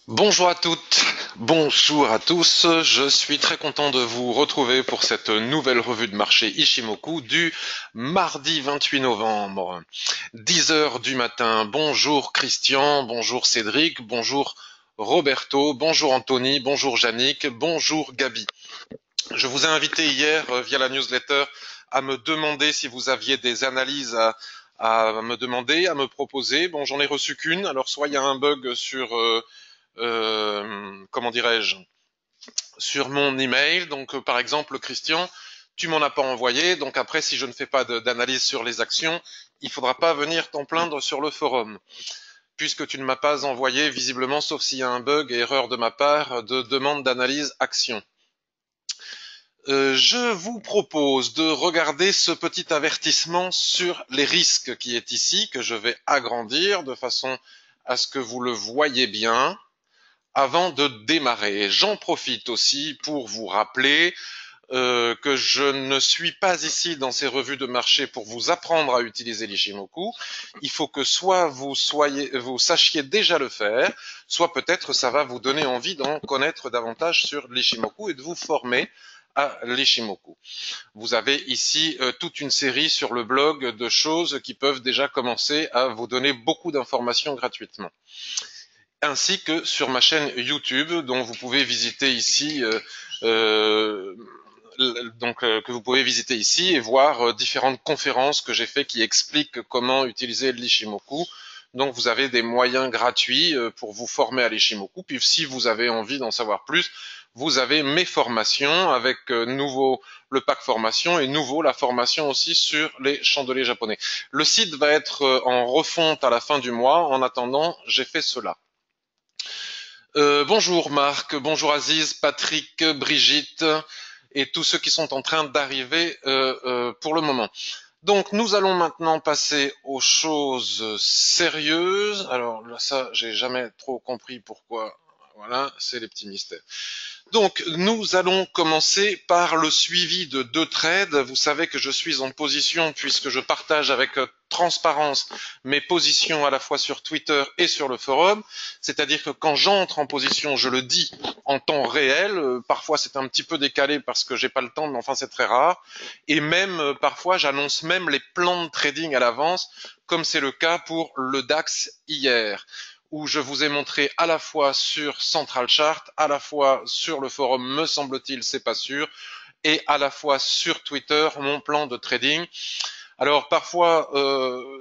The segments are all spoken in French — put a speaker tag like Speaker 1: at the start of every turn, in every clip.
Speaker 1: Bonjour à toutes, bonjour à tous, je suis très content de vous retrouver pour cette nouvelle revue de marché Ishimoku du mardi 28 novembre, 10 heures du matin. Bonjour Christian, bonjour Cédric, bonjour Roberto, bonjour Anthony, bonjour Yannick, bonjour Gabi. Je vous ai invité hier via la newsletter à me demander si vous aviez des analyses à me demander, à me proposer. Bon, j'en ai reçu qu'une, alors soit il y a un bug sur comment dirais-je, sur mon email. Donc, par exemple, Christian, tu m'en as pas envoyé. Donc après, si je ne fais pas d'analyse sur les actions, il faudra pas venir t'en plaindre sur le forum, puisque tu ne m'as pas envoyé, visiblement, sauf s'il y a un bug et erreur de ma part, de demande d'analyse action. Je vous propose de regarder ce petit avertissement sur les risques qui est ici, que je vais agrandir de façon à ce que vous le voyez bien. Avant de démarrer, j'en profite aussi pour vous rappeler que je ne suis pas ici dans ces revues de marché pour vous apprendre à utiliser l'Ishimoku. Il faut que soit vous sachiez déjà le faire, soit peut-être ça va vous donner envie d'en connaître davantage sur l'Ishimoku et de vous former à l'Ishimoku. Vous avez ici toute une série sur le blog de choses qui peuvent déjà commencer à vous donner beaucoup d'informations gratuitement, ainsi que sur ma chaîne YouTube, dont vous pouvez visiter ici, euh, que vous pouvez visiter ici et voir différentes conférences que j'ai fait qui expliquent comment utiliser l'Ishimoku. Donc vous avez des moyens gratuits pour vous former à l'Ishimoku. Puis si vous avez envie d'en savoir plus, vous avez mes formations avec nouveau le pack formation et nouveau la formation aussi sur les chandeliers japonais. Le site va être en refonte à la fin du mois. En attendant, j'ai fait cela. Bonjour Marc, bonjour Aziz, Patrick, Brigitte et tous ceux qui sont en train d'arriver pour le moment. Donc nous allons maintenant passer aux choses sérieuses. Alors là, ça, j'ai jamais trop compris pourquoi. Voilà, c'est les petits mystères. Donc, nous allons commencer par le suivi de deux trades. Vous savez que je suis en position, puisque je partage avec transparence mes positions à la fois sur Twitter et sur le forum. C'est-à-dire que quand j'entre en position, je le dis en temps réel. Parfois, c'est un petit peu décalé parce que j'ai pas le temps, mais enfin, c'est très rare. Et même, parfois, j'annonce même les plans de trading à l'avance, comme c'est le cas pour le DAX hier, où je vous ai montré à la fois sur Central Chart, à la fois sur le forum, me semble-t-il, c'est pas sûr, et à la fois sur Twitter, mon plan de trading. Alors parfois,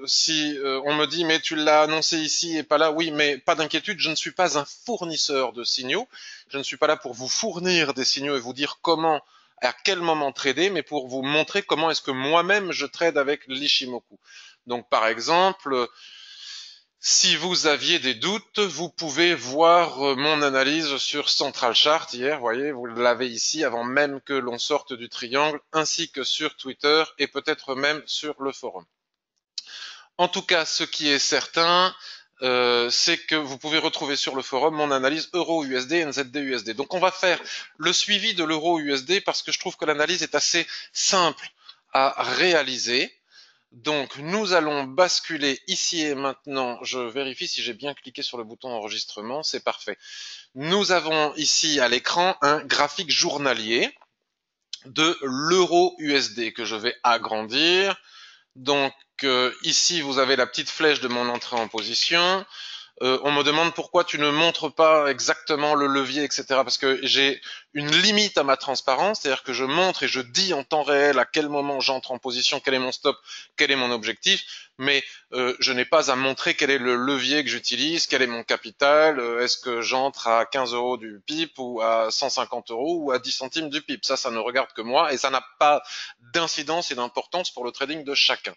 Speaker 1: si on me dit mais tu l'as annoncé ici et pas là, oui, mais pas d'inquiétude, je ne suis pas un fournisseur de signaux. Je ne suis pas là pour vous fournir des signaux et vous dire comment, à quel moment trader, mais pour vous montrer comment est-ce que moi-même je trade avec l'Ishimoku. Donc par exemple, si vous aviez des doutes, vous pouvez voir mon analyse sur Central Chart hier, vous voyez, vous l'avez ici avant même que l'on sorte du triangle, ainsi que sur Twitter et peut-être même sur le forum. En tout cas, ce qui est certain, c'est que vous pouvez retrouver sur le forum mon analyse euro-USD, NZD-USD. Donc on va faire le suivi de l'euro-USD parce que je trouve que l'analyse est assez simple à réaliser. Donc, nous allons basculer ici et maintenant. Je vérifie si j'ai bien cliqué sur le bouton enregistrement. C'est parfait. Nous avons ici à l'écran un graphique journalier de l'euro USD que je vais agrandir. Donc, ici, vous avez la petite flèche de mon entrée en position. On me demande pourquoi tu ne montres pas exactement le levier, etc. Parce que j'ai une limite à ma transparence, c'est-à-dire que je montre et je dis en temps réel à quel moment j'entre en position, quel est mon stop, quel est mon objectif, mais je n'ai pas à montrer quel est le levier que j'utilise, quel est mon capital, est-ce que j'entre à 15 euros du PIP ou à 150 euros ou à 10 centimes du PIP. Ça ne regarde que moi et ça n'a pas d'incidence et d'importance pour le trading de chacun.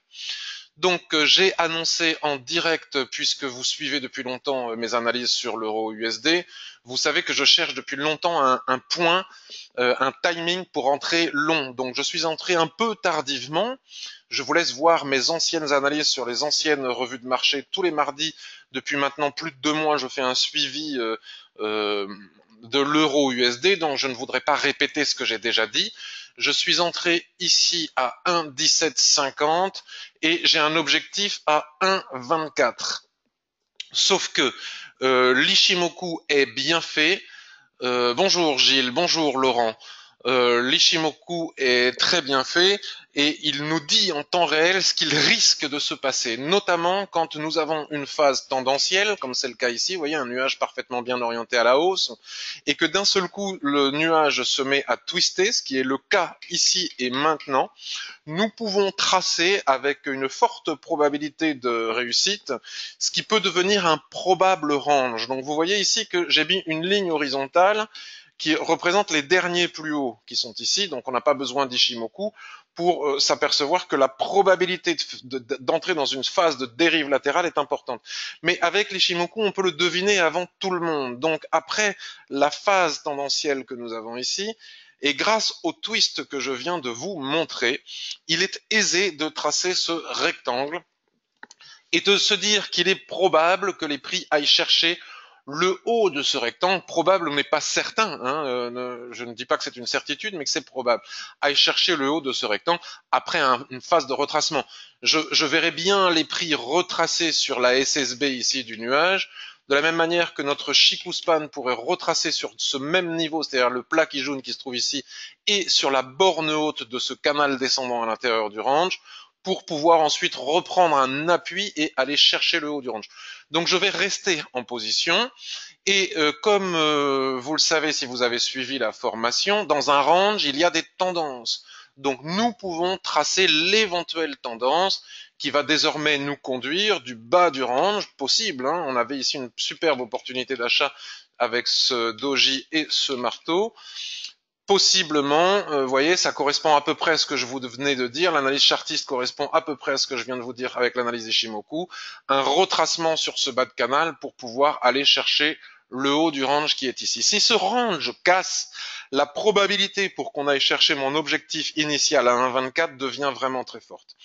Speaker 1: Donc j'ai annoncé en direct, puisque vous suivez depuis longtemps mes analyses sur l'euro USD, vous savez que je cherche depuis longtemps un point, un timing pour entrer long. Donc je suis entré un peu tardivement. Je vous laisse voir mes anciennes analyses sur les anciennes revues de marché tous les mardis. Depuis maintenant plus de 2 mois, je fais un suivi euh, de l'euro USD, donc je ne voudrais pas répéter ce que j'ai déjà dit. Je suis entré ici à 1,1750 et j'ai un objectif à 1,24. Sauf que L'Ishimoku est bien fait. Bonjour Gilles, bonjour Laurent. L'Ishimoku est très bien fait et il nous dit en temps réel ce qu'il risque de se passer, notamment quand nous avons une phase tendancielle, comme c'est le cas ici, vous voyez un nuage parfaitement bien orienté à la hausse, et que d'un seul coup le nuage se met à twister, ce qui est le cas ici et maintenant. Nous pouvons tracer avec une forte probabilité de réussite ce qui peut devenir un probable range. Donc vous voyez ici que j'ai mis une ligne horizontale qui représente les derniers plus hauts qui sont ici, donc on n'a pas besoin d'Ishimoku pour s'apercevoir que la probabilité d'entrer dans une phase de dérive latérale est importante. Mais avec l'Ishimoku, on peut le deviner avant tout le monde. Donc après la phase tendancielle que nous avons ici, et grâce au twist que je viens de vous montrer, il est aisé de tracer ce rectangle et de se dire qu'il est probable que les prix aillent chercher le haut de ce rectangle, probable mais pas certain, hein, je ne dis pas que c'est une certitude, mais que c'est probable, aille chercher le haut de ce rectangle après une phase de retracement. Je verrai bien les prix retracés sur la SSB ici du nuage, de la même manière que notre Chikou-span pourrait retracer sur ce même niveau, c'est-à-dire le plat qui jaune qui se trouve ici, et sur la borne haute de ce canal descendant à l'intérieur du range, pour pouvoir ensuite reprendre un appui et aller chercher le haut du range. Donc je vais rester en position et comme vous le savez si vous avez suivi la formation, dans un range il y a des tendances. Donc nous pouvons tracer l'éventuelle tendance qui va désormais nous conduire du bas du range possible. Hein. On avait ici une superbe opportunité d'achat avec ce doji et ce marteau. Possiblement, vous voyez, ça correspond à peu près à ce que je vous venais de dire. L'analyse chartiste correspond à peu près à ce que je viens de vous dire avec l'analyse Ishimoku. Un retracement sur ce bas de canal pour pouvoir aller chercher le haut du range qui est ici. Si ce range casse, la probabilité pour qu'on aille chercher mon objectif initial à 1,24 devient vraiment très forte.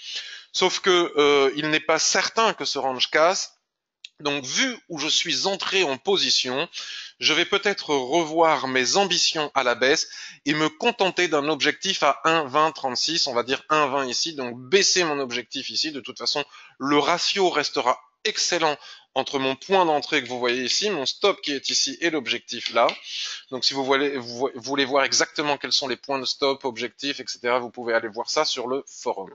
Speaker 1: Sauf que il n'est pas certain que ce range casse. Donc, vu où je suis entré en position, je vais peut-être revoir mes ambitions à la baisse et me contenter d'un objectif à 1,2036, on va dire 1,20 ici, donc baisser mon objectif ici. De toute façon, le ratio restera excellent entre mon point d'entrée que vous voyez ici, mon stop qui est ici et l'objectif là. Donc si vous voulez voir exactement quels sont les points de stop, objectifs, etc., vous pouvez aller voir ça sur le forum.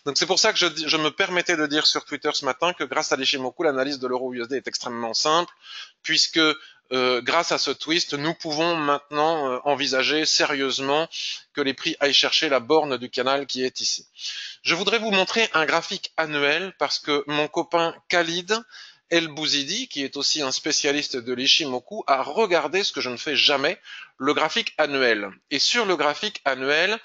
Speaker 1: Donc c'est pour ça que je me permettais de dire sur Twitter ce matin que grâce à l'Ishimoku, l'analyse de l'euro USD est extrêmement simple, puisque grâce à ce twist, nous pouvons maintenant envisager sérieusement que les prix aillent chercher la borne du canal qui est ici. Je voudrais vous montrer un graphique annuel parce que mon copain Khalid El Bouzidi, qui est aussi un spécialiste de l'Ishimoku, a regardé ce que je ne fais jamais, le graphique annuel. Et sur le graphique annuel,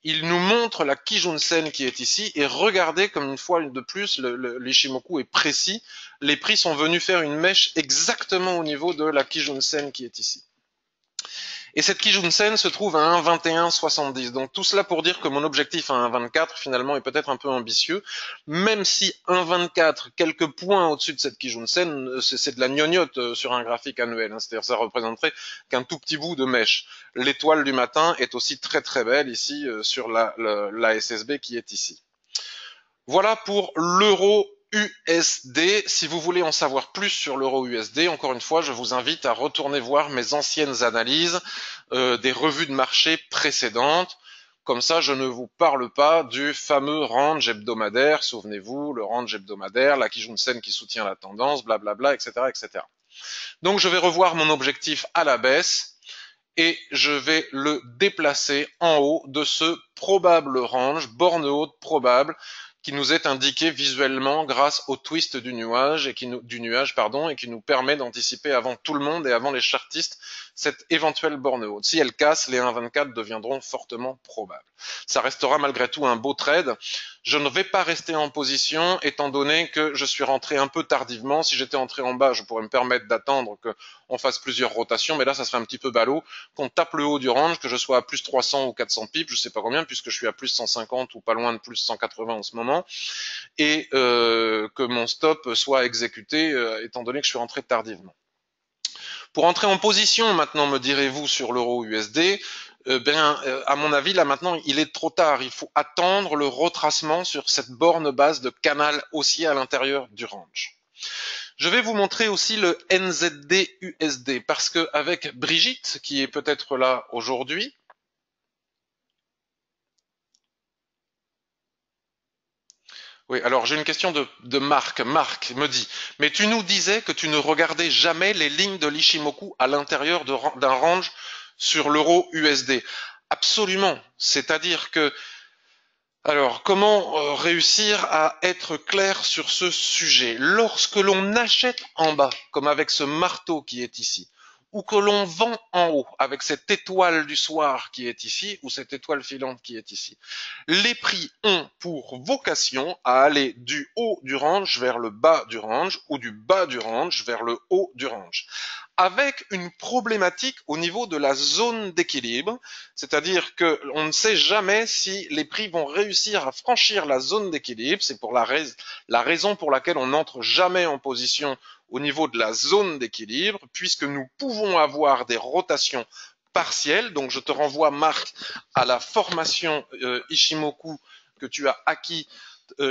Speaker 1: il nous montre la Kijun-sen qui est ici, et regardez comme une fois de plus, l'Ishimoku est précis, les prix sont venus faire une mèche exactement au niveau de la Kijun-sen qui est ici. Et cette Kijun-sen se trouve à 1,2170. Donc tout cela pour dire que mon objectif à 1,24 finalement est peut-être un peu ambitieux, même si 1,24, quelques points au-dessus de cette Kijun-sen, c'est de la gnognotte sur un graphique annuel. Hein. C'est-à-dire ça représenterait qu'un tout petit bout de mèche. L'étoile du matin est aussi très très belle ici sur la SSB qui est ici. Voilà pour l'euro USD. Si vous voulez en savoir plus sur l'euro USD, encore une fois, je vous invite à retourner voir mes anciennes analyses des revues de marché précédentes. Comme ça, je ne vous parle pas du fameux range hebdomadaire. Souvenez-vous, le range hebdomadaire, la Kijun-sen qui soutient la tendance, blablabla, etc., etc. Donc, je vais revoir mon objectif à la baisse et je vais le déplacer en haut de ce probable range, borne haute probable, qui nous est indiqué visuellement grâce au twist du nuage et qui nous permet d'anticiper avant tout le monde et avant les chartistes cette éventuelle borne haute. Si elle casse, les 1,24 deviendront fortement probables. Ça restera malgré tout un beau trade. Je ne vais pas rester en position étant donné que je suis rentré un peu tardivement. Si j'étais entré en bas, je pourrais me permettre d'attendre qu'on fasse plusieurs rotations, mais là, ça serait un petit peu ballot, qu'on tape le haut du range, que je sois à plus 300 ou 400 pips, je sais pas combien, puisque je suis à plus 150 ou pas loin de plus 180 en ce moment, et que mon stop soit exécuté étant donné que je suis rentré tardivement. Pour entrer en position maintenant, me direz-vous, sur l'euro USD, à mon avis, là maintenant, il est trop tard. Il faut attendre le retracement sur cette borne basse de canal haussier à l'intérieur du range. Je vais vous montrer aussi le NZD-USD parce que avec Brigitte, qui est peut-être là aujourd'hui, oui, alors j'ai une question de Marc. Marc me dit, mais tu nous disais que tu ne regardais jamais les lignes de l'Ishimoku à l'intérieur d'un range sur l'euro USD. Absolument. C'est-à-dire que alors, comment réussir à être clair sur ce sujet? Lorsque l'on achète en bas, comme avec ce marteau qui est ici, ou que l'on vend en haut, avec cette étoile du soir qui est ici, ou cette étoile filante qui est ici, les prix ont pour vocation à aller du haut du range vers le bas du range, ou du bas du range vers le haut du range, avec une problématique au niveau de la zone d'équilibre, c'est-à-dire qu'on ne sait jamais si les prix vont réussir à franchir la zone d'équilibre. C'est pour la raison pour laquelle on n'entre jamais en position au niveau de la zone d'équilibre, puisque nous pouvons avoir des rotations partielles. Donc je te renvoie, Marc, à la formation Ishimoku que tu as acquis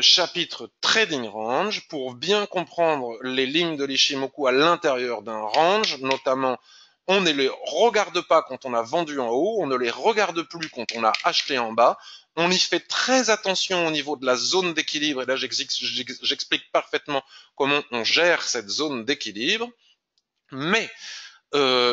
Speaker 1: chapitre Trading Range pour bien comprendre les lignes de l'Ishimoku à l'intérieur d'un range, notamment on ne les regarde pas quand on a vendu en haut, on ne les regarde plus quand on a acheté en bas, on y fait très attention au niveau de la zone d'équilibre, et là j'explique parfaitement comment on gère cette zone d'équilibre, mais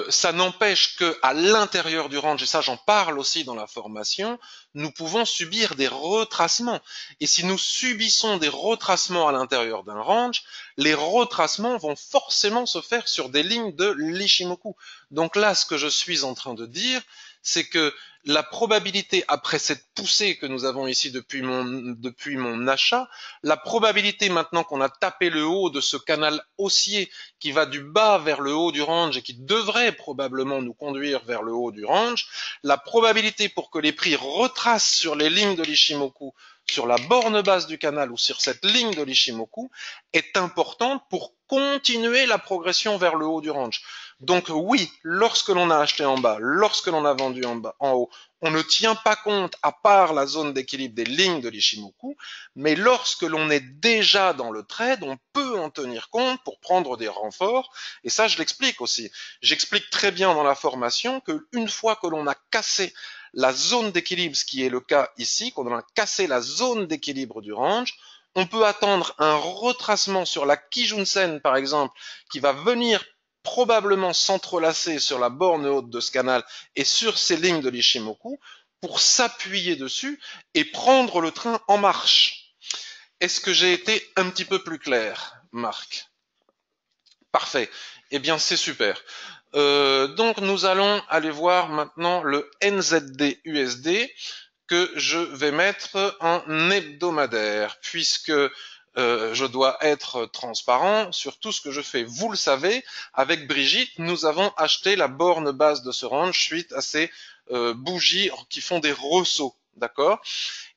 Speaker 1: ça n'empêche que à l'intérieur du range, et ça j'en parle aussi dans la formation, nous pouvons subir des retracements. Et si nous subissons des retracements à l'intérieur d'un range, les retracements vont forcément se faire sur des lignes de l'Ishimoku. Donc là, ce que je suis en train de dire, c'est que la probabilité, après cette poussée que nous avons ici depuis mon achat, la probabilité maintenant qu'on a tapé le haut de ce canal haussier qui va du bas vers le haut du range et qui devrait probablement nous conduire vers le haut du range, la probabilité pour que les prix retracent sur les lignes de l'Ishimoku, sur la borne basse du canal ou sur cette ligne de l'Ishimoku est importante pour continuer la progression vers le haut du range. Donc oui, lorsque l'on a acheté en bas, lorsque l'on a vendu en haut, on ne tient pas compte, à part la zone d'équilibre des lignes de l'Ishimoku, mais lorsque l'on est déjà dans le trade, on peut en tenir compte pour prendre des renforts, et ça je l'explique aussi. J'explique très bien dans la formation qu'une fois que l'on a cassé la zone d'équilibre, ce qui est le cas ici, quand on a cassé la zone d'équilibre du range, on peut attendre un retracement sur la Kijun-sen par exemple, qui va venir probablement s'entrelacer sur la borne haute de ce canal et sur ces lignes de l'Ishimoku pour s'appuyer dessus et prendre le train en marche. Est-ce que j'ai été un petit peu plus clair, Marc? Parfait. Eh bien, c'est super. Donc, nous allons aller voir maintenant le NZD-USD que je vais mettre en hebdomadaire, puisque je dois être transparent sur tout ce que je fais. Vous le savez, avec Brigitte, nous avons acheté la borne basse de ce range suite à ces bougies qui font des ressauts. D'accord?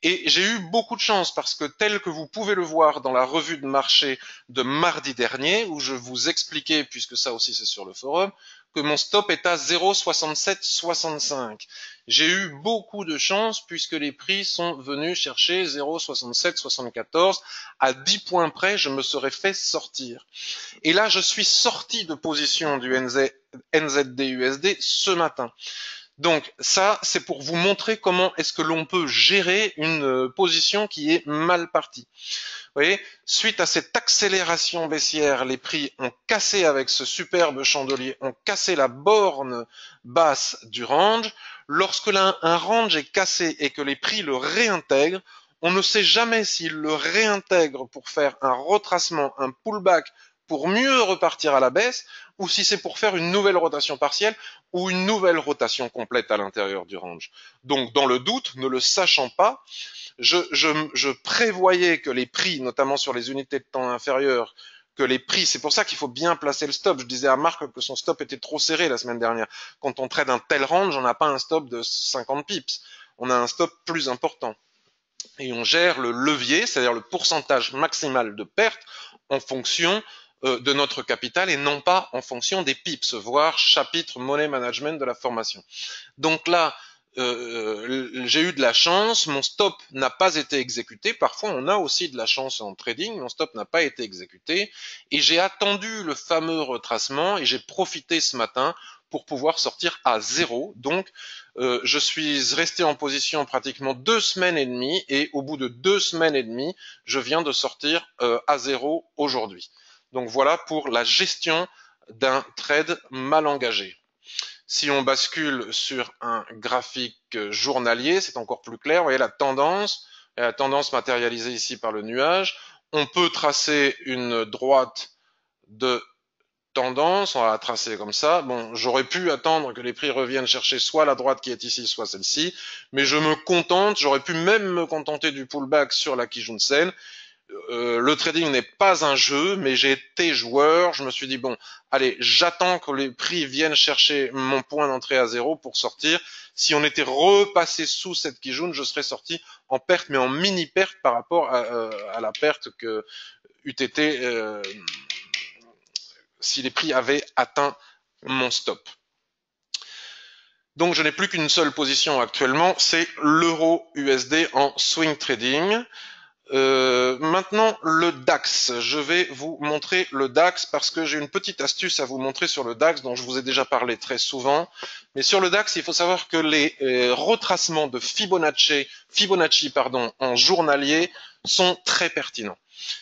Speaker 1: Et j'ai eu beaucoup de chance parce que tel que vous pouvez le voir dans la revue de marché de mardi dernier, où je vous expliquais, puisque ça aussi c'est sur le forum, que mon stop est à 0,6765. J'ai eu beaucoup de chance puisque les prix sont venus chercher 0,6774. À 10 points près, je me serais fait sortir. Et là, je suis sorti de position du NZD-USD ce matin. Donc ça, c'est pour vous montrer comment est-ce que l'on peut gérer une position qui est mal partie. Vous voyez, suite à cette accélération baissière, les prix ont cassé avec ce superbe chandelier, ont cassé la borne basse du range. Lorsque un range est cassé et que les prix le réintègrent, on ne sait jamais s'ils le réintègrent pour faire un retracement, un pullback pour mieux repartir à la baisse, ou si c'est pour faire une nouvelle rotation partielle ou une nouvelle rotation complète à l'intérieur du range. Donc, dans le doute, ne le sachant pas, je prévoyais que les prix, notamment sur les unités de temps inférieures, que les prix, c'est pour ça qu'il faut bien placer le stop. Je disais à Marc que son stop était trop serré la semaine dernière. Quand on trade un tel range, on n'a pas un stop de 50 pips. On a un stop plus important. Et on gère le levier, c'est-à-dire le pourcentage maximal de perte en fonction de notre capital et non pas en fonction des pips, voire chapitre money management de la formation. Donc là, j'ai eu de la chance, mon stop n'a pas été exécuté. Parfois, on a aussi de la chance en trading, mon stop n'a pas été exécuté. Et j'ai attendu le fameux retracement et j'ai profité ce matin pour pouvoir sortir à zéro. Donc, je suis resté en position pratiquement 2 semaines et demie et au bout de 2 semaines et demie, je viens de sortir à zéro aujourd'hui. Donc voilà pour la gestion d'un trade mal engagé. Si on bascule sur un graphique journalier, c'est encore plus clair. Vous voyez la tendance matérialisée ici par le nuage. On peut tracer une droite de tendance, on va la tracer comme ça. Bon, j'aurais pu attendre que les prix reviennent chercher soit la droite qui est ici, soit celle-ci, mais je me contente, j'aurais pu même me contenter du pullback sur la Kijun-sen. Le trading n'est pas un jeu, mais j'ai été joueur. Je me suis dit, bon, allez, j'attends que les prix viennent chercher mon point d'entrée à zéro pour sortir. Si on était repassé sous cette Kijun, je serais sorti en perte, mais en mini perte par rapport à la perte que eût été si les prix avaient atteint mon stop. Donc je n'ai plus qu'une seule position actuellement, c'est l'euro USD en swing trading. Maintenant, le DAX. Je vais vous montrer le DAX parce que j'ai une petite astuce à vous montrer sur le DAX dont je vous ai déjà parlé très souvent. Mais sur le DAX, il faut savoir que les retracements de Fibonacci en journalier sont très pertinents.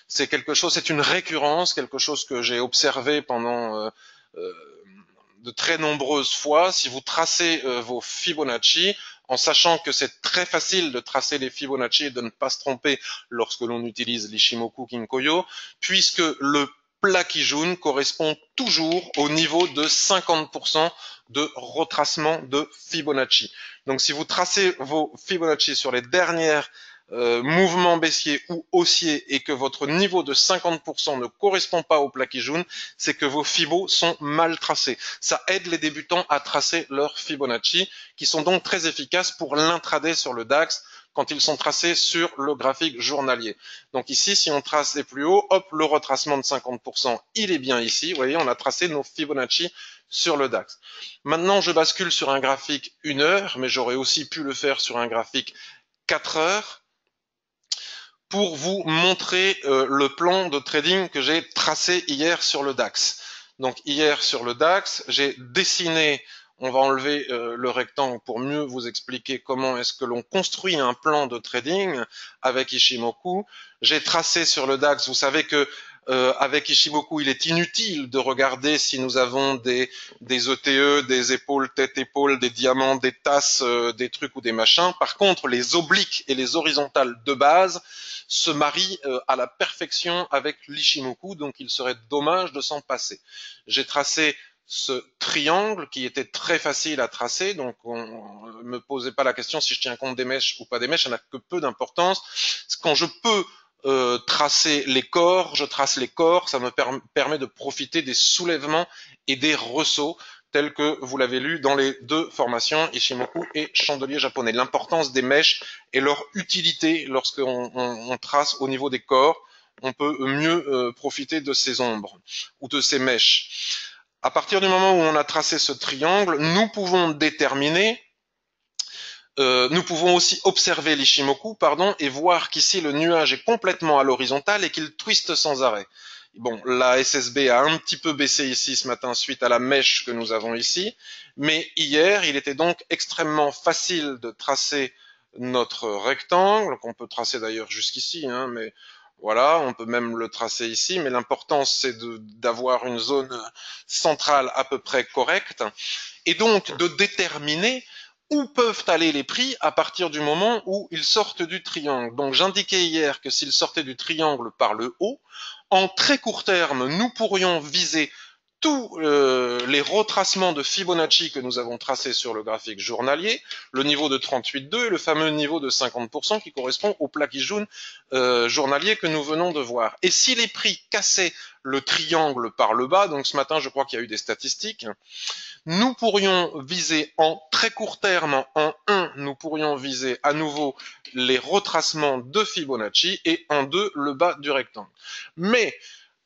Speaker 1: C'est quelque chose, c'est une récurrence, quelque chose que j'ai observé pendant de très nombreuses fois. Si vous tracez vos Fibonacci, en sachant que c'est très facile de tracer les Fibonacci et de ne pas se tromper lorsque l'on utilise l'Ishimoku Kinkoyo, puisque le plat Kijun correspond toujours au niveau de 50% de retracement de Fibonacci. Donc si vous tracez vos Fibonacci sur les dernières mouvement baissier ou haussier et que votre niveau de 50% ne correspond pas au plat Kijun, c'est que vos Fibos sont mal tracés. Ça aide les débutants à tracer leurs Fibonacci, qui sont donc très efficaces pour l'intraday sur le DAX quand ils sont tracés sur le graphique journalier. Donc ici, si on trace les plus hauts, hop, le retracement de 50%, il est bien ici. Vous voyez, on a tracé nos Fibonacci sur le DAX. Maintenant, je bascule sur un graphique 1 heure, mais j'aurais aussi pu le faire sur un graphique 4 heures pour vous montrer le plan de trading que j'ai tracé hier sur le DAX. Donc hier sur le DAX, j'ai dessiné, on va enlever le rectangle pour mieux vous expliquer comment est-ce que l'on construit un plan de trading avec Ishimoku. J'ai tracé sur le DAX, vous savez que avec Ishimoku, il est inutile de regarder si nous avons des ETE, des épaules, tête-épaule, des diamants, des tasses, des trucs ou des machins. Par contre, les obliques et les horizontales de base se marient à la perfection avec l'Ishimoku, donc il serait dommage de s'en passer. J'ai tracé ce triangle qui était très facile à tracer, donc on ne me posait pas la question si je tiens compte des mèches ou pas des mèches, ça n'a que peu d'importance. Quand je peux tracer les corps, je trace les corps, ça me permet de profiter des soulèvements et des ressauts tels que vous l'avez lu dans les deux formations, Ishimoku et chandelier japonais. L'importance des mèches et leur utilité lorsqu'on trace au niveau des corps, on peut mieux profiter de ces ombres ou de ces mèches. À partir du moment où on a tracé ce triangle, nous pouvons déterminer nous pouvons aussi observer l'Ishimoku, et voir qu'ici le nuage est complètement à l'horizontale et qu'il twiste sans arrêt. Bon, la SSB a un petit peu baissé ici ce matin suite à la mèche que nous avons ici, mais hier, il était donc extrêmement facile de tracer notre rectangle, qu'on peut tracer d'ailleurs jusqu'ici, hein, mais voilà, on peut même le tracer ici, mais l'important c'est d'avoir une zone centrale à peu près correcte, et donc de déterminer où peuvent aller les prix à partir du moment où ils sortent du triangle. Donc j'indiquais hier que s'ils sortaient du triangle par le haut, en très court terme, nous pourrions viser tous les retracements de Fibonacci que nous avons tracés sur le graphique journalier, le niveau de 38,2 et le fameux niveau de 50% qui correspond au plat Kijun journalier que nous venons de voir. Et si les prix cassaient le triangle par le bas, donc ce matin je crois qu'il y a eu des statistiques, nous pourrions viser en très court terme, en 1, nous pourrions viser à nouveau les retracements de Fibonacci et en 2, le bas du rectangle. Mais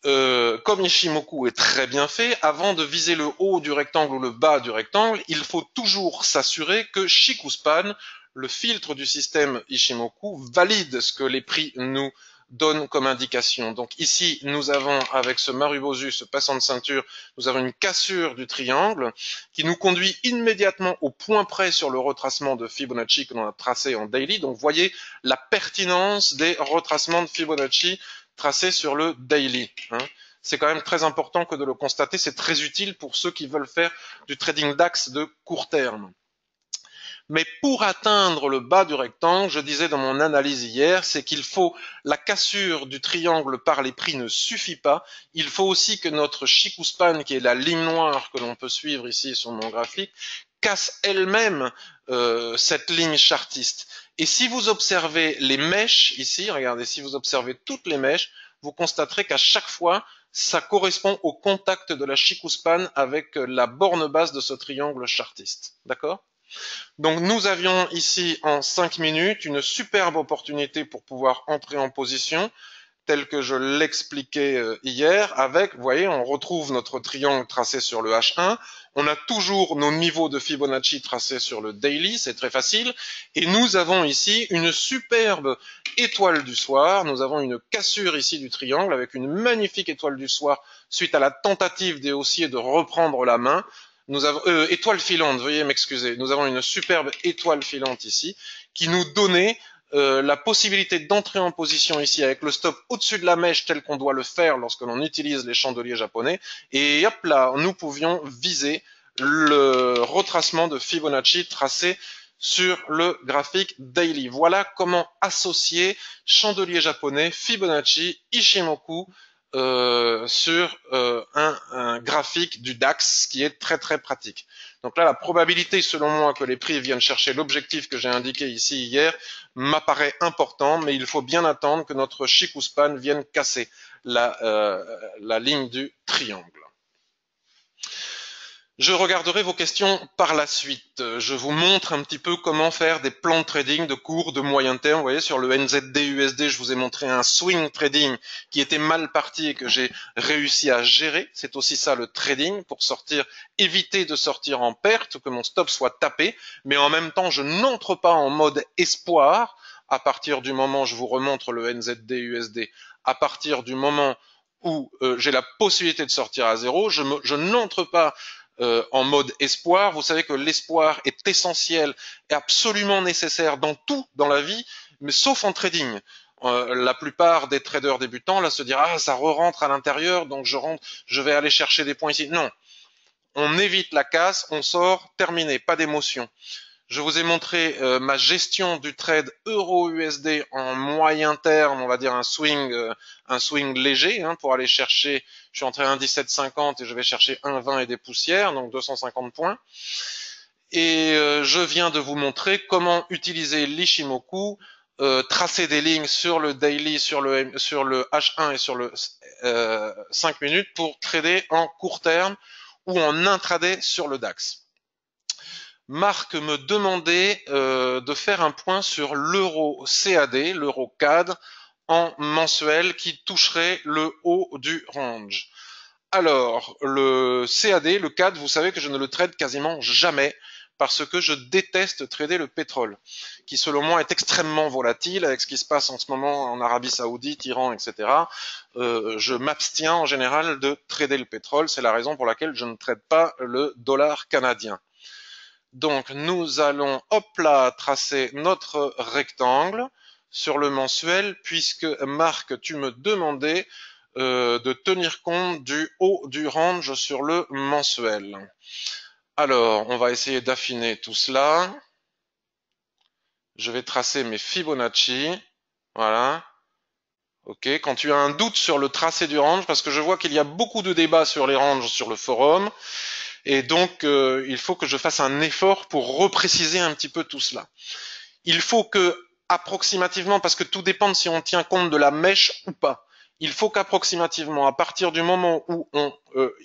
Speaker 1: comme Ishimoku est très bien fait, avant de viser le haut du rectangle ou le bas du rectangle, il faut toujours s'assurer que Shikuspan, le filtre du système Ishimoku, valide ce que les prix nous donnent comme indication. Donc ici, nous avons, avec ce Marubozu, ce passant de ceinture, nous avons une cassure du triangle qui nous conduit immédiatement au point près sur le retracement de Fibonacci que l'on a tracé en daily. Donc voyez la pertinence des retracements de Fibonacci tracé sur le daily. C'est quand même très important que de le constater, c'est très utile pour ceux qui veulent faire du trading DAX de court terme. Mais pour atteindre le bas du rectangle, je disais dans mon analyse hier, c'est qu'il faut la cassure du triangle par les prix ne suffit pas. Il faut aussi que notre Shikuspan, qui est la ligne noire que l'on peut suivre ici sur mon graphique, casse elle-même cette ligne chartiste. Et si vous observez les mèches ici, regardez, si vous observez toutes les mèches, vous constaterez qu'à chaque fois, ça correspond au contact de la Shikuspan avec la borne basse de ce triangle chartiste. D'accord ? Donc nous avions ici en 5 minutes une superbe opportunité pour pouvoir entrer en position, tel que je l'expliquais hier, avec, vous voyez, on retrouve notre triangle tracé sur le H1, on a toujours nos niveaux de Fibonacci tracés sur le daily, c'est très facile, et nous avons ici une superbe étoile du soir, nous avons une cassure ici du triangle avec une magnifique étoile du soir suite à la tentative des haussiers de reprendre la main. Nous avons étoile filante, veuillez m'excuser. Nous avons une superbe étoile filante ici qui nous donnait la possibilité d'entrer en position ici avec le stop au-dessus de la mèche tel qu'on doit le faire lorsque l'on utilise les chandeliers japonais. Et hop là, nous pouvions viser le retracement de Fibonacci tracé sur le graphique daily. Voilà comment associer chandelier japonais, Fibonacci, Ishimoku sur un graphique du DAX qui est très très pratique. Donc là, la probabilité, selon moi, que les prix viennent chercher l'objectif que j'ai indiqué ici hier m'apparaît important, mais il faut bien attendre que notre Shikuspan vienne casser la ligne du triangle. Je regarderai vos questions par la suite. Je vous montre un petit peu comment faire des plans de trading de court, de moyen terme. Vous voyez, sur le NZD-USD, je vous ai montré un swing trading qui était mal parti et que j'ai réussi à gérer. C'est aussi ça le trading, pour sortir, éviter de sortir en perte, que mon stop soit tapé, mais en même temps, je n'entre pas en mode espoir. À partir du moment, je vous remontre le NZD-USD, à partir du moment où j'ai la possibilité de sortir à zéro, je n'entre pas en mode espoir. Vous savez que l'espoir est essentiel et absolument nécessaire dans tout dans la vie, mais sauf en trading. La plupart des traders débutants là se disent ah ça re-rentre à l'intérieur donc je rentre, je vais aller chercher des points ici. Non, on évite la casse, on sort, terminé, pas d'émotion. Je vous ai montré ma gestion du trade euro-USD en moyen terme, on va dire un swing léger pour aller chercher, je suis entré à 1,1750 et je vais chercher 1,20 et des poussières, donc 250 points. Et je viens de vous montrer comment utiliser l'Ishimoku, tracer des lignes sur le daily, sur le H1 et sur le 5 minutes pour trader en court terme ou en intraday sur le DAX. Marc me demandait de faire un point sur l'euro CAD, l'euro CAD, en mensuel qui toucherait le haut du range. Alors, le CAD, le CAD, vous savez que je ne le trade quasiment jamais parce que je déteste trader le pétrole, qui selon moi est extrêmement volatile avec ce qui se passe en ce moment en Arabie Saoudite, Iran, etc. Je m'abstiens en général de trader le pétrole, c'est la raison pour laquelle je ne trade pas le dollar canadien. Donc nous allons hop là tracer notre rectangle sur le mensuel puisque Marc tu me demandais de tenir compte du haut du range sur le mensuel. Alors on va essayer d'affiner tout cela. Je vais tracer mes Fibonacci. Voilà. Ok, quand tu as un doute sur le tracé du range, parce que je vois qu'il y a beaucoup de débats sur les ranges sur le forum, et donc, il faut que je fasse un effort pour repréciser un petit peu tout cela. Il faut que, approximativement, parce que tout dépend de si on tient compte de la mèche ou pas, il faut qu'approximativement, à partir du moment où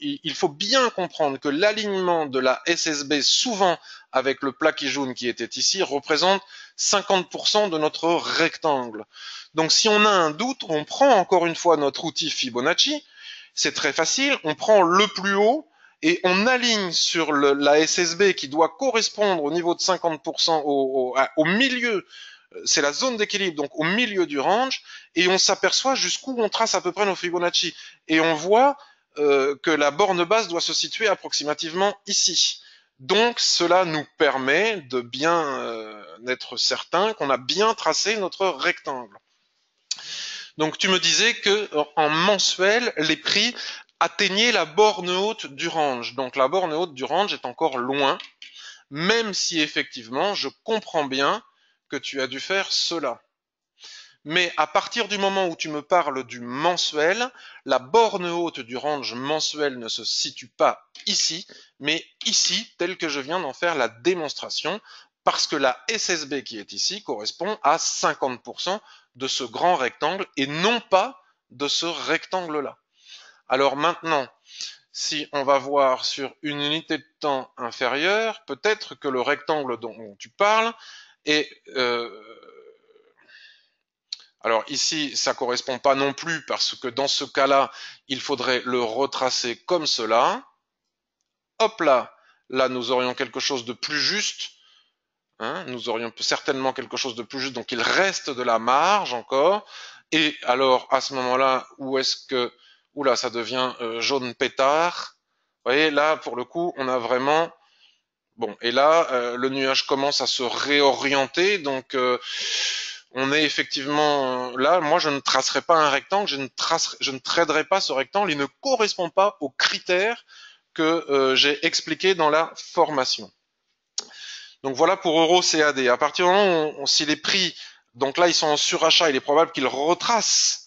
Speaker 1: il faut bien comprendre que l'alignement de la SSB, souvent avec le plat qui jaune qui était ici, représente 50% de notre rectangle. Donc, si on a un doute, on prend encore une fois notre outil Fibonacci, C'est très facile, on prend le plus haut et on aligne sur la SSB qui doit correspondre au niveau de 50% au milieu, c'est la zone d'équilibre, donc au milieu du range, et on s'aperçoit jusqu'où on trace à peu près nos Fibonacci. Et on voit que la borne basse doit se situer approximativement ici. Donc cela nous permet de bien être certain qu'on a bien tracé notre rectangle. Donc tu me disais que en mensuel, les prix atteignaient la borne haute du range. Donc la borne haute du range est encore loin, même si effectivement je comprends bien que tu as dû faire cela. Mais à partir du moment où tu me parles du mensuel, la borne haute du range mensuel ne se situe pas ici, mais ici, tel que je viens d'en faire la démonstration, parce que la SSB qui est ici correspond à 50% de ce grand rectangle et non pas de ce rectangle-là. Alors maintenant, si on va voir sur une unité de temps inférieure, peut-être que le rectangle dont tu parles est... alors ici, ça correspond pas non plus parce que dans ce cas-là, il faudrait le retracer comme cela. Hop là, là nous aurions quelque chose de plus juste. Hein, nous aurions certainement quelque chose de plus juste, donc il reste de la marge encore. Et alors à ce moment-là, où est-ce que... Oula, ça devient jaune pétard. Vous voyez, là, pour le coup, on a vraiment... Bon, et là, le nuage commence à se réorienter, donc on est effectivement là. Moi, je ne tracerai pas un rectangle, je ne traderai pas ce rectangle. Il ne correspond pas aux critères que j'ai expliqués dans la formation. Donc voilà pour Euro CAD. À partir du moment où si les prix, donc là, ils sont en surachat, il est probable qu'ils retracent.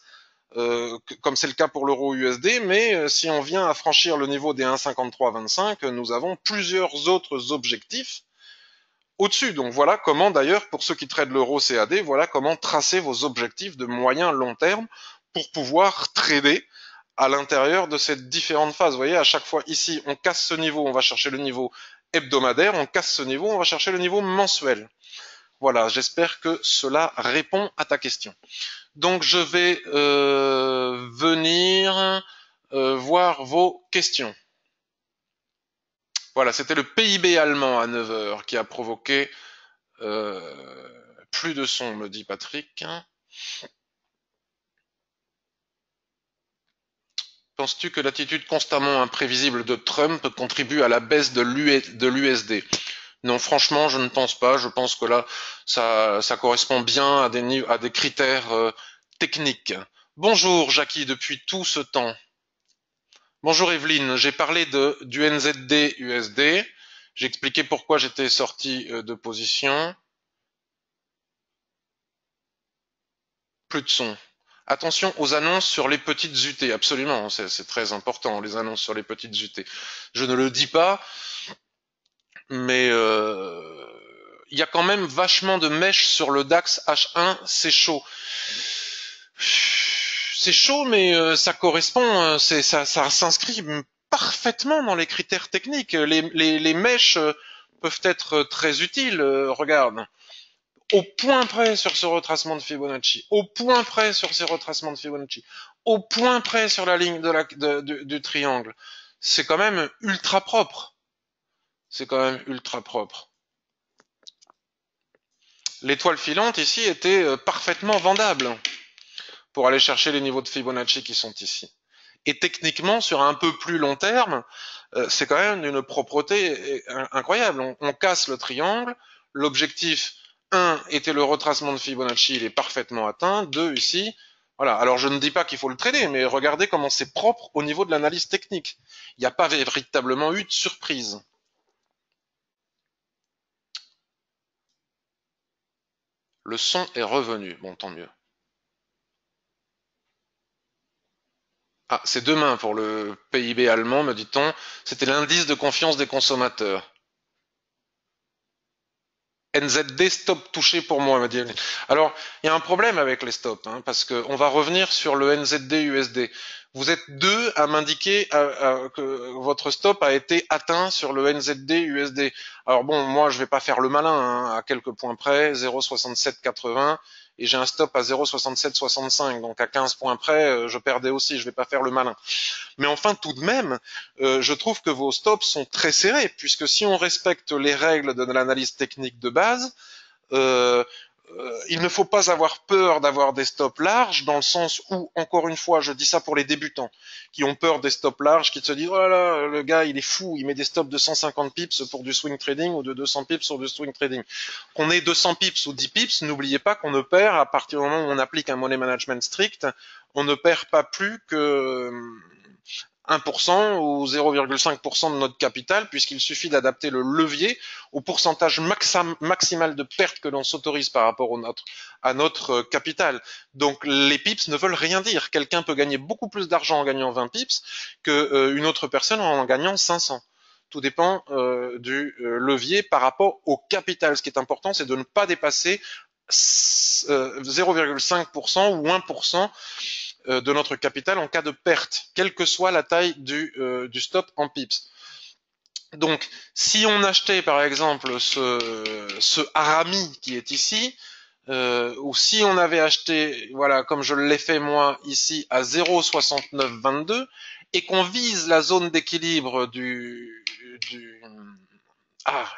Speaker 1: Comme c'est le cas pour l'euro USD, mais si on vient à franchir le niveau des 1,5325, nous avons plusieurs autres objectifs au-dessus. Donc voilà comment d'ailleurs, pour ceux qui traitent l'euro CAD, voilà comment tracer vos objectifs de moyen long terme pour pouvoir trader à l'intérieur de ces différentes phases. Vous voyez, à chaque fois ici, on casse ce niveau, on va chercher le niveau hebdomadaire, on casse ce niveau, on va chercher le niveau mensuel. Voilà, j'espère que cela répond à ta question. Donc je vais venir voir vos questions. Voilà, c'était le PIB allemand à 9 heures qui a provoqué plus de son, me dit Patrick. Penses-tu que l'attitude constamment imprévisible de Trump contribue à la baisse de l'USD? Non, franchement, je ne pense pas. Je pense que là, ça correspond bien à des critères techniques. Bonjour Jackie, depuis tout ce temps. Bonjour Evelyne, j'ai parlé du NZD USD. J'ai expliqué pourquoi j'étais sorti de position. Plus de son. Attention aux annonces sur les petites UT, absolument, c'est très important, les annonces sur les petites UT. Je ne le dis pas, mais il y a quand même vachement de mèches sur le DAX H1, c'est chaud. C'est chaud, mais ça correspond, ça s'inscrit parfaitement dans les critères techniques. Les mèches peuvent être très utiles. Regarde, au point près sur ce retracement de Fibonacci, au point près sur ces retracements de Fibonacci, au point près sur la ligne du triangle. C'est quand même ultra propre. C'est quand même ultra propre. L'étoile filante ici était parfaitement vendable pour aller chercher les niveaux de Fibonacci qui sont ici. Et techniquement, sur un peu plus long terme, c'est quand même d'une propreté incroyable. On casse le triangle, l'objectif 1 était le retracement de Fibonacci, il est parfaitement atteint, 2 ici, voilà. Alors je ne dis pas qu'il faut le trader, mais regardez comment c'est propre au niveau de l'analyse technique. Il n'y a pas véritablement eu de surprise. Le son est revenu, bon tant mieux. Ah, c'est demain pour le PIB allemand, me dit-on. C'était l'indice de confiance des consommateurs. NZD stop touché pour moi, me dit. Alors, il y a un problème avec les stops, hein, parce qu'on va revenir sur le NZD USD. Vous êtes deux à m'indiquer que votre stop a été atteint sur le NZD USD. Alors bon, moi je vais pas faire le malin, hein, à quelques points près, 0,6780 et j'ai un stop à 0,6765, donc à 15 points près, je perdais aussi, je vais pas faire le malin. Mais enfin, tout de même, je trouve que vos stops sont très serrés, puisque si on respecte les règles de l'analyse technique de base, euh, il ne faut pas avoir peur d'avoir des stops larges, dans le sens où, encore une fois, je dis ça pour les débutants, qui ont peur des stops larges, qui se disent, oh là là, le gars, il est fou, il met des stops de 150 pips pour du swing trading ou de 200 pips sur du swing trading. Qu'on ait 200 pips ou 10 pips, n'oubliez pas qu'on ne perd, à partir du moment où on applique un money management strict, on ne perd pas plus que 1% ou 0,5% de notre capital, puisqu'il suffit d'adapter le levier au pourcentage maximal de pertes que l'on s'autorise par rapport à notre capital. Donc les pips ne veulent rien dire. Quelqu'un peut gagner beaucoup plus d'argent en gagnant 20 pips qu'une autre personne en gagnant 500. Tout dépend du levier par rapport au capital. Ce qui est important, c'est de ne pas dépasser 0,5% ou 1% de notre capital en cas de perte, quelle que soit la taille du stop en pips. Donc, si on achetait par exemple ce Harami qui est ici, ou si on avait acheté, voilà, comme je l'ai fait moi ici à 0,6922 et qu'on vise la zone d'équilibre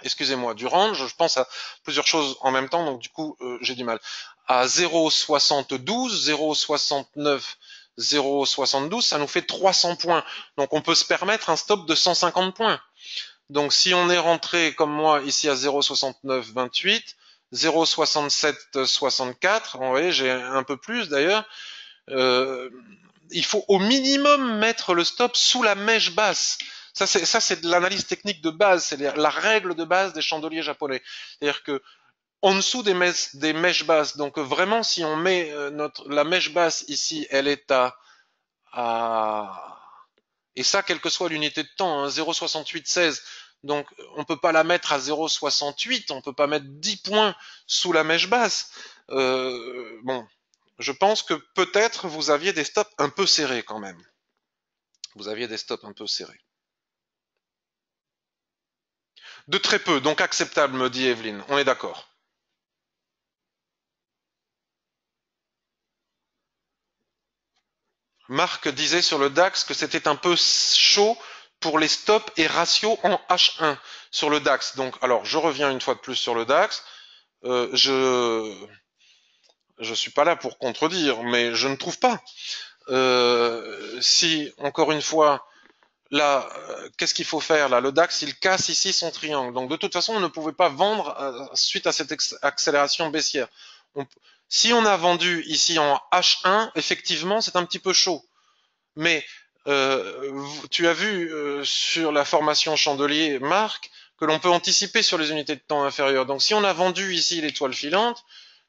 Speaker 1: excusez-moi, du range, je pense à plusieurs choses en même temps, donc du coup, j'ai du mal. À 0,72, 0,69, 0,72, ça nous fait 300 points. Donc on peut se permettre un stop de 150 points. Donc si on est rentré comme moi ici à 0,6928, 0,6764, vous voyez, j'ai un peu plus d'ailleurs, il faut au minimum mettre le stop sous la mèche basse. Ça, c'est de l'analyse technique de base, c'est la règle de base des chandeliers japonais. C'est-à-dire que en dessous des mèches basses, donc vraiment, si on met la mèche basse ici, elle est à et ça, quelle que soit l'unité de temps, hein, 0,6816. Donc, on peut pas la mettre à 0,68, on peut pas mettre 10 points sous la mèche basse. Bon, je pense que peut-être vous aviez des stops un peu serrés quand même. Vous aviez des stops un peu serrés. De très peu, donc acceptable, me dit Evelyne. On est d'accord. Marc disait sur le DAX que c'était un peu chaud pour les stops et ratios en H1 sur le DAX. Donc, alors, je reviens une fois de plus sur le DAX. Je suis pas là pour contredire, mais je ne trouve pas. Si, encore une fois, là, qu'est-ce qu'il faut faire là? Le DAX, il casse ici son triangle. Donc de toute façon, on ne pouvait pas vendre suite à cette accélération baissière. On- Si on a vendu ici en H1, effectivement, c'est un petit peu chaud. Mais tu as vu sur la formation chandelier, Marc, que l'on peut anticiper sur les unités de temps inférieures. Donc si on a vendu ici l'étoile filante,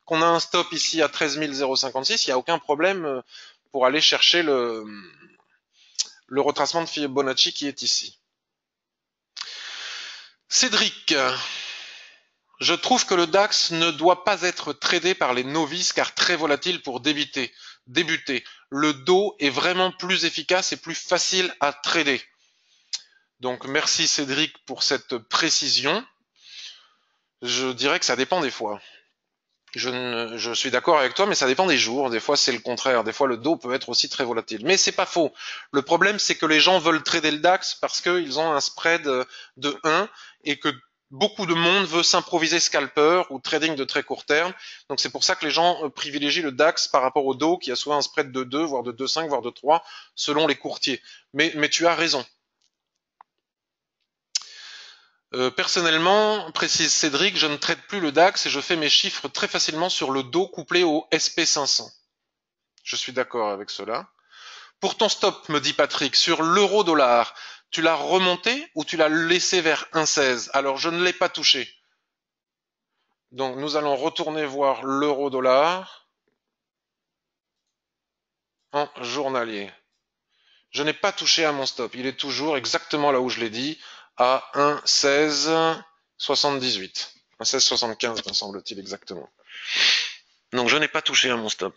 Speaker 1: qu'on a un stop ici à 13 056, il n'y a aucun problème pour aller chercher le retracement de Fibonacci qui est ici. Cédric, je trouve que le DAX ne doit pas être tradé par les novices car très volatile pour débuter. Le dos est vraiment plus efficace et plus facile à trader. Donc merci Cédric pour cette précision. Je dirais que ça dépend des fois. Je suis d'accord avec toi, mais ça dépend des jours. Des fois, c'est le contraire. Des fois, le dos peut être aussi très volatile. Mais c'est pas faux. Le problème, c'est que les gens veulent trader le DAX parce qu'ils ont un spread de 1 et que beaucoup de monde veut s'improviser scalper ou trading de très court terme. Donc c'est pour ça que les gens privilégient le DAX par rapport au dos qui a souvent un spread de 2, voire de 2,5, voire de 3 selon les courtiers. Mais tu as raison. Personnellement, précise Cédric, je ne traite plus le DAX et je fais mes chiffres très facilement sur le dos couplé au SP500. Je suis d'accord avec cela. Pour ton stop, me dit Patrick, sur l'euro-dollar, tu l'as remonté ou tu l'as laissé vers 1,16? Alors je ne l'ai pas touché. Donc nous allons retourner voir l'euro-dollar en journalier. Je n'ai pas touché à mon stop. Il est toujours exactement là où je l'ai dit, à 1,1678. 1,1675 me semble-t-il exactement. Donc je n'ai pas touché à mon stop.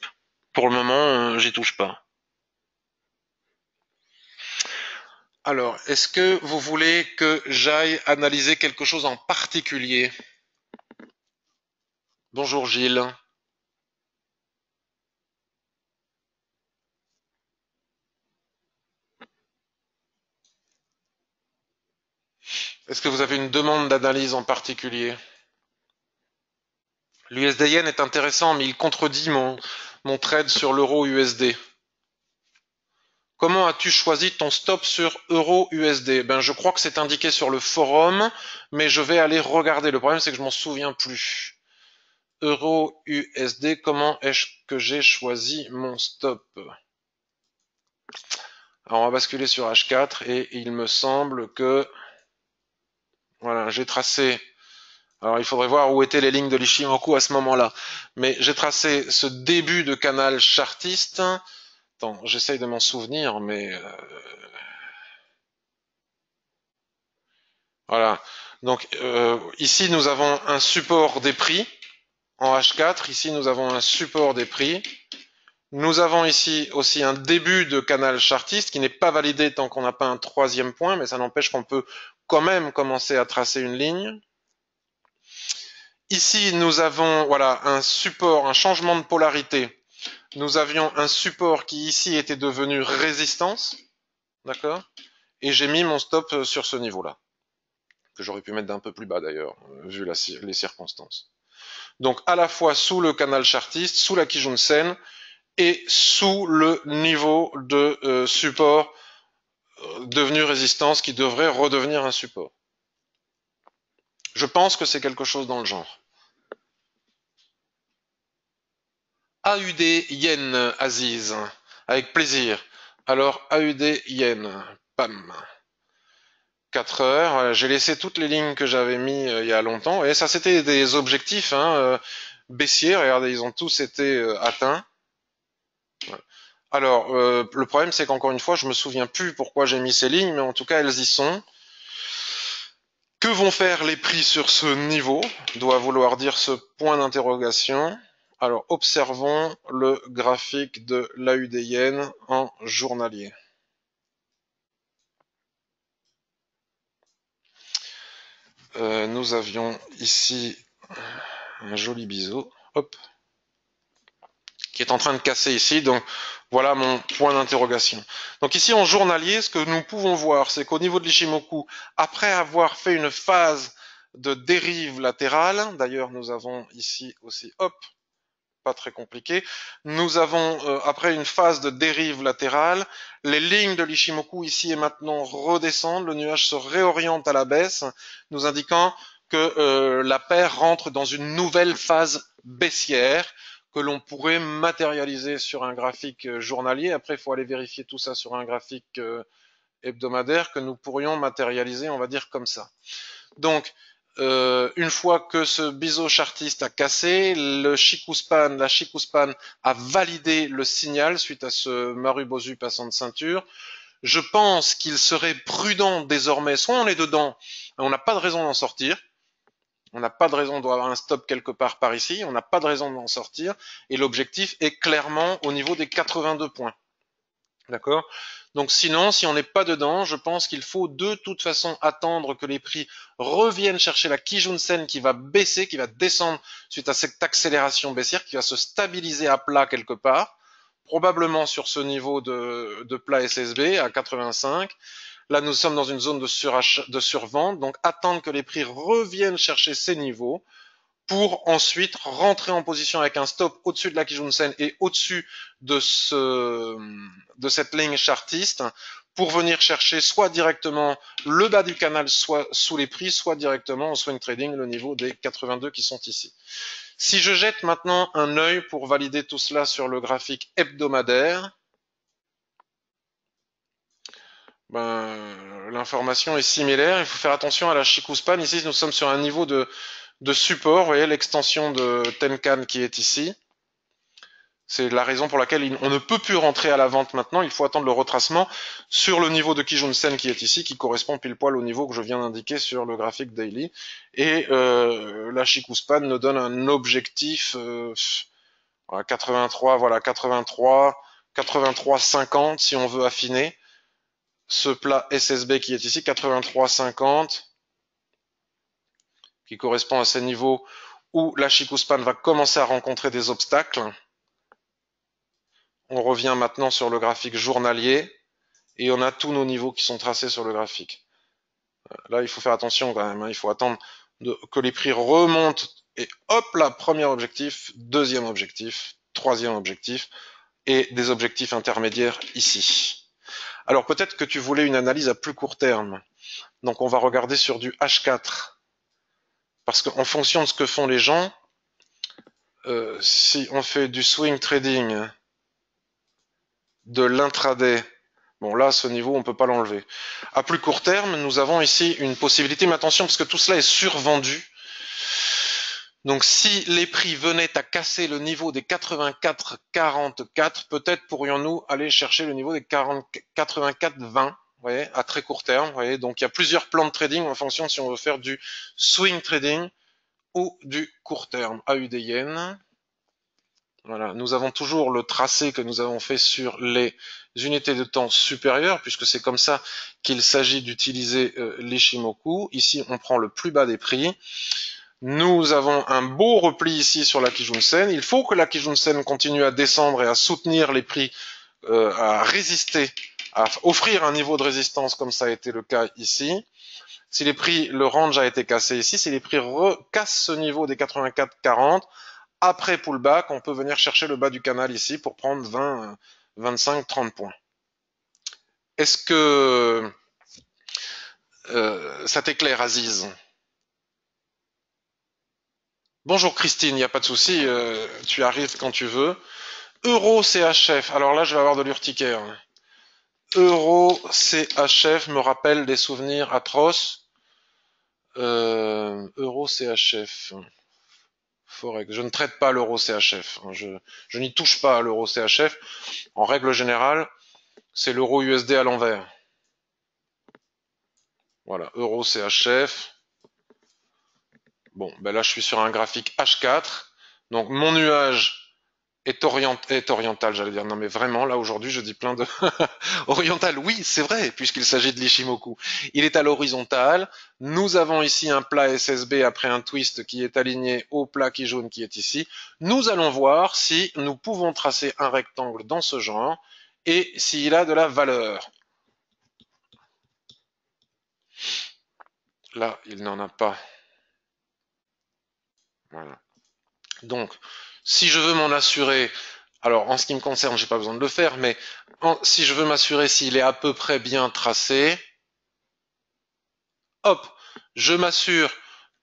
Speaker 1: Pour le moment, j'y touche pas. Alors, est-ce que vous voulez que j'aille analyser quelque chose en particulier? Bonjour Gilles. Est-ce que vous avez une demande d'analyse en particulier? L'USD Yen est intéressant, mais il contredit mon trade sur l'euro USD. Comment as-tu choisi ton stop sur euro USD? Ben, je crois que c'est indiqué sur le forum, mais je vais aller regarder. Le problème, c'est que je m'en souviens plus. Euro USD, comment est-ce que j'ai choisi mon stop? Alors, on va basculer sur H4 et il me semble que, voilà, j'ai tracé. Alors, il faudrait voir où étaient les lignes de l'Ishimoku à ce moment-là. Mais j'ai tracé ce début de canal chartiste. Attends, j'essaye de m'en souvenir, mais voilà. Donc ici nous avons un support des prix en H4. Ici nous avons un support des prix. Nous avons ici aussi un début de canal chartiste qui n'est pas validé tant qu'on n'a pas un troisième point, mais ça n'empêche qu'on peut quand même commencer à tracer une ligne. Ici nous avons voilà un support, un changement de polarité. Nous avions un support qui ici était devenu résistance, d'accord? Et j'ai mis mon stop sur ce niveau-là, que j'aurais pu mettre d'un peu plus bas d'ailleurs, vu les circonstances. Donc à la fois sous le canal chartiste, sous la Kijun-sen, et sous le niveau de support devenu résistance qui devrait redevenir un support. Je pense que c'est quelque chose dans le genre. AUD Yen, Aziz, avec plaisir. Alors AUD Yen, pam. 4 heures. J'ai laissé toutes les lignes que j'avais mis il y a longtemps. Et ça, c'était des objectifs baissiers. Regardez, ils ont tous été atteints. Ouais. Alors, le problème, c'est qu'encore une fois, je me souviens plus pourquoi j'ai mis ces lignes, mais en tout cas, elles y sont. Que vont faire les prix sur ce niveau? Doit vouloir dire ce point d'interrogation. Alors, observons le graphique de l'AUD en journalier. Nous avions ici un joli biseau. Hop. Qui est en train de casser ici. Donc voilà mon point d'interrogation. Donc ici en journalier, ce que nous pouvons voir, c'est qu'au niveau de l'Ishimoku, après avoir fait une phase de dérive latérale, d'ailleurs nous avons ici aussi, hop, pas très compliqué, nous avons après une phase de dérive latérale, les lignes de l'Ishimoku ici et maintenant redescendent, le nuage se réoriente à la baisse, nous indiquant que la paire rentre dans une nouvelle phase baissière que l'on pourrait matérialiser sur un graphique journalier. Après, il faut aller vérifier tout ça sur un graphique hebdomadaire que nous pourrions matérialiser, on va dire comme ça. Donc, une fois que ce biseau chartiste a cassé, la Chikuspan a validé le signal suite à ce Marubozu passant de ceinture. Je pense qu'il serait prudent désormais, soit on est dedans, on n'a pas de raison d'en sortir, on n'a pas de raison d'avoir un stop quelque part par ici, on n'a pas de raison d'en sortir, et l'objectif est clairement au niveau des 82 points. D'accord? Donc sinon, si on n'est pas dedans, je pense qu'il faut de toute façon attendre que les prix reviennent chercher la Kijun-sen qui va baisser, qui va descendre suite à cette accélération baissière, qui va se stabiliser à plat quelque part, probablement sur ce niveau de plat SSB à 85. Là, nous sommes dans une zone de survente, donc attendre que les prix reviennent chercher ces niveaux pour ensuite rentrer en position avec un stop au-dessus de la Kijun-sen et au-dessus de cette ligne chartiste pour venir chercher soit directement le bas du canal, soit sous les prix, soit directement en swing trading le niveau des 82 qui sont ici. Si je jette maintenant un œil pour valider tout cela sur le graphique hebdomadaire, ben, l'information est similaire. Il faut faire attention à la Chikuspan. Ici, nous sommes sur un niveau de support. Vous voyez l'extension de Tenkan qui est ici. C'est la raison pour laquelle on ne peut plus rentrer à la vente maintenant. Il faut attendre le retracement sur le niveau de Kijun-sen qui est ici, qui correspond pile poil au niveau que je viens d'indiquer sur le graphique daily. Et la Chikuspan nous donne un objectif 83, voilà 83, 83,50 si on veut affiner. Ce plat SSB qui est ici, 83,50, qui correspond à ces niveaux où la Chikuspan va commencer à rencontrer des obstacles. On revient maintenant sur le graphique journalier et on a tous nos niveaux qui sont tracés sur le graphique. Là, il faut faire attention quand même, hein. Il faut attendre que les prix remontent. Et hop là, premier objectif, deuxième objectif, troisième objectif, et des objectifs intermédiaires ici. Alors peut-être que tu voulais une analyse à plus court terme. Donc on va regarder sur du H4. Parce qu'en fonction de ce que font les gens, si on fait du swing trading, de l'intraday, bon là, ce niveau, on ne peut pas l'enlever. À plus court terme, nous avons ici une possibilité, mais attention, parce que tout cela est survendu. Donc si les prix venaient à casser le niveau des 84,44, peut-être pourrions-nous aller chercher le niveau des 84,20, vous voyez, à très court terme. Vous voyez, donc il y a plusieurs plans de trading en fonction de si on veut faire du swing trading ou du court terme. AUD Yen. Voilà, nous avons toujours le tracé que nous avons fait sur les unités de temps supérieures, puisque c'est comme ça qu'il s'agit d'utiliser l'Ishimoku. Ici, on prend le plus bas des prix. Nous avons un beau repli ici sur la Kijun-sen. Il faut que la Kijun-sen continue à descendre et à soutenir les prix, à résister, à offrir un niveau de résistance comme ça a été le cas ici. Si les prix, le range a été cassé ici, si les prix recassent ce niveau des 84,40, après pullback, on peut venir chercher le bas du canal ici pour prendre 20, 25, 30 points. Est-ce que ça t'éclaire, Aziz? Bonjour Christine, il n'y a pas de souci, tu arrives quand tu veux. Euro CHF, alors là je vais avoir de l'urticaire. Euro CHF me rappelle des souvenirs atroces. Euro CHF. Forex. Je ne traite pas l'euro CHF. Je n'y touche pas à l'euro CHF. En règle générale, c'est l'euro USD à l'envers. Voilà, euro CHF. Bon, ben là je suis sur un graphique H4. Donc mon nuage est oriental, j'allais dire. Non mais vraiment, là aujourd'hui je dis plein de... oriental, oui, c'est vrai, puisqu'il s'agit de l'Ishimoku. Il est à l'horizontale. Nous avons ici un plat SSB après un twist qui est aligné au plat qui jaune qui est ici. Nous allons voir si nous pouvons tracer un rectangle dans ce genre et s'il a de la valeur. Là, il n'en a pas. Voilà. Donc, si je veux m'en assurer, alors en ce qui me concerne, j'ai pas besoin de le faire, mais si je veux m'assurer s'il est à peu près bien tracé, hop, je m'assure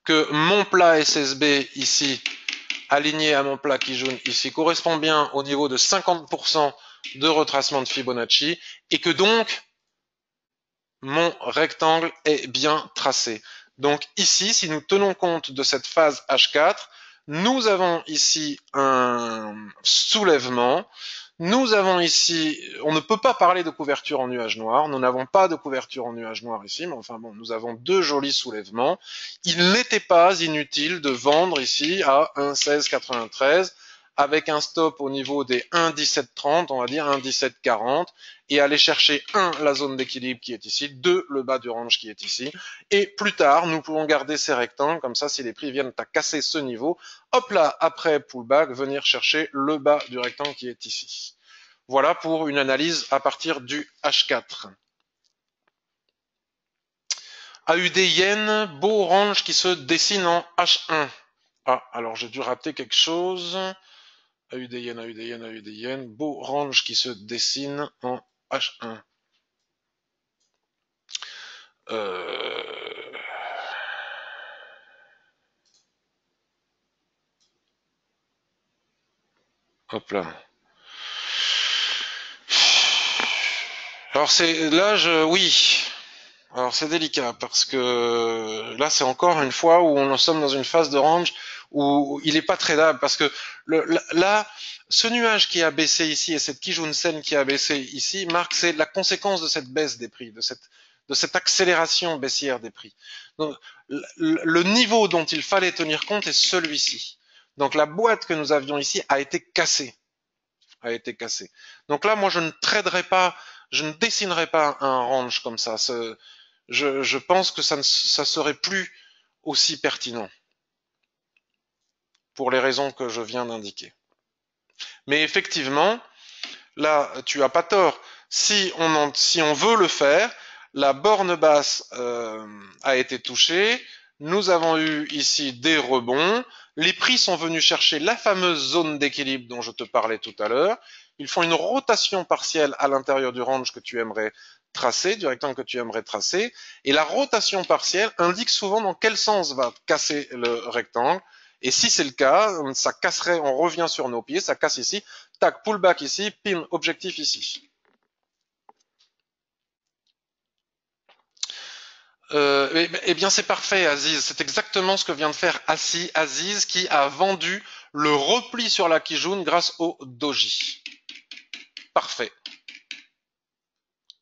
Speaker 1: que mon plat SSB ici, aligné à mon plat qui jaune ici, correspond bien au niveau de 50% de retracement de Fibonacci et que donc mon rectangle est bien tracé. Donc ici, si nous tenons compte de cette phase H4, nous avons ici un soulèvement. Nous avons ici, on ne peut pas parler de couverture en nuage noir, nous n'avons pas de couverture en nuage noir ici, mais enfin bon, nous avons deux jolis soulèvements. Il n'était pas inutile de vendre ici à 1,1693 avec un stop au niveau des 1,1730, on va dire 1,1740, et aller chercher 1, la zone d'équilibre qui est ici, 2, le bas du range qui est ici, et plus tard, nous pouvons garder ces rectangles, comme ça, si les prix viennent à casser ce niveau, hop là, après pullback, venir chercher le bas du rectangle qui est ici. Voilà pour une analyse à partir du H4. AUD Yen, beau range qui se dessine en H1. Ah, alors j'ai dû rater quelque chose. AUD Yen, AUD Yen, AUD Yen, beau range qui se dessine en H1. Hop là. Alors c'est là oui. Alors c'est délicat parce que là c'est encore une fois où on en sommes dans une phase de range où il n'est pas tradable parce que là ce nuage qui a baissé ici et cette Kijun-sen qui a baissé ici marque c'est la conséquence de cette baisse des prix, de cette accélération baissière des prix. Donc le niveau dont il fallait tenir compte est celui-ci. Donc la boîte que nous avions ici a été cassée. Donc là, moi, je ne traderai pas, je ne dessinerai pas un range comme ça. Je pense que ça serait plus aussi pertinent pour les raisons que je viens d'indiquer. Mais effectivement, là, tu as pas tort. Si on veut le faire, La borne basse a été touchée. Nous avons eu ici des rebonds. Les prix sont venus chercher la fameuse zone d'équilibre dont je te parlais tout à l'heure. Ils font une rotation partielle à l'intérieur du range que tu aimerais tracer, du rectangle que tu aimerais tracer. Et la rotation partielle indique souvent dans quel sens va casser le rectangle. Et si c'est le cas, ça casserait, on revient sur nos pieds, ça casse ici, tac, pullback ici, pin, objectif ici. Eh bien, c'est parfait, Aziz. C'est exactement ce que vient de faire Aziz, qui a vendu le repli sur la Kijun grâce au doji. Parfait.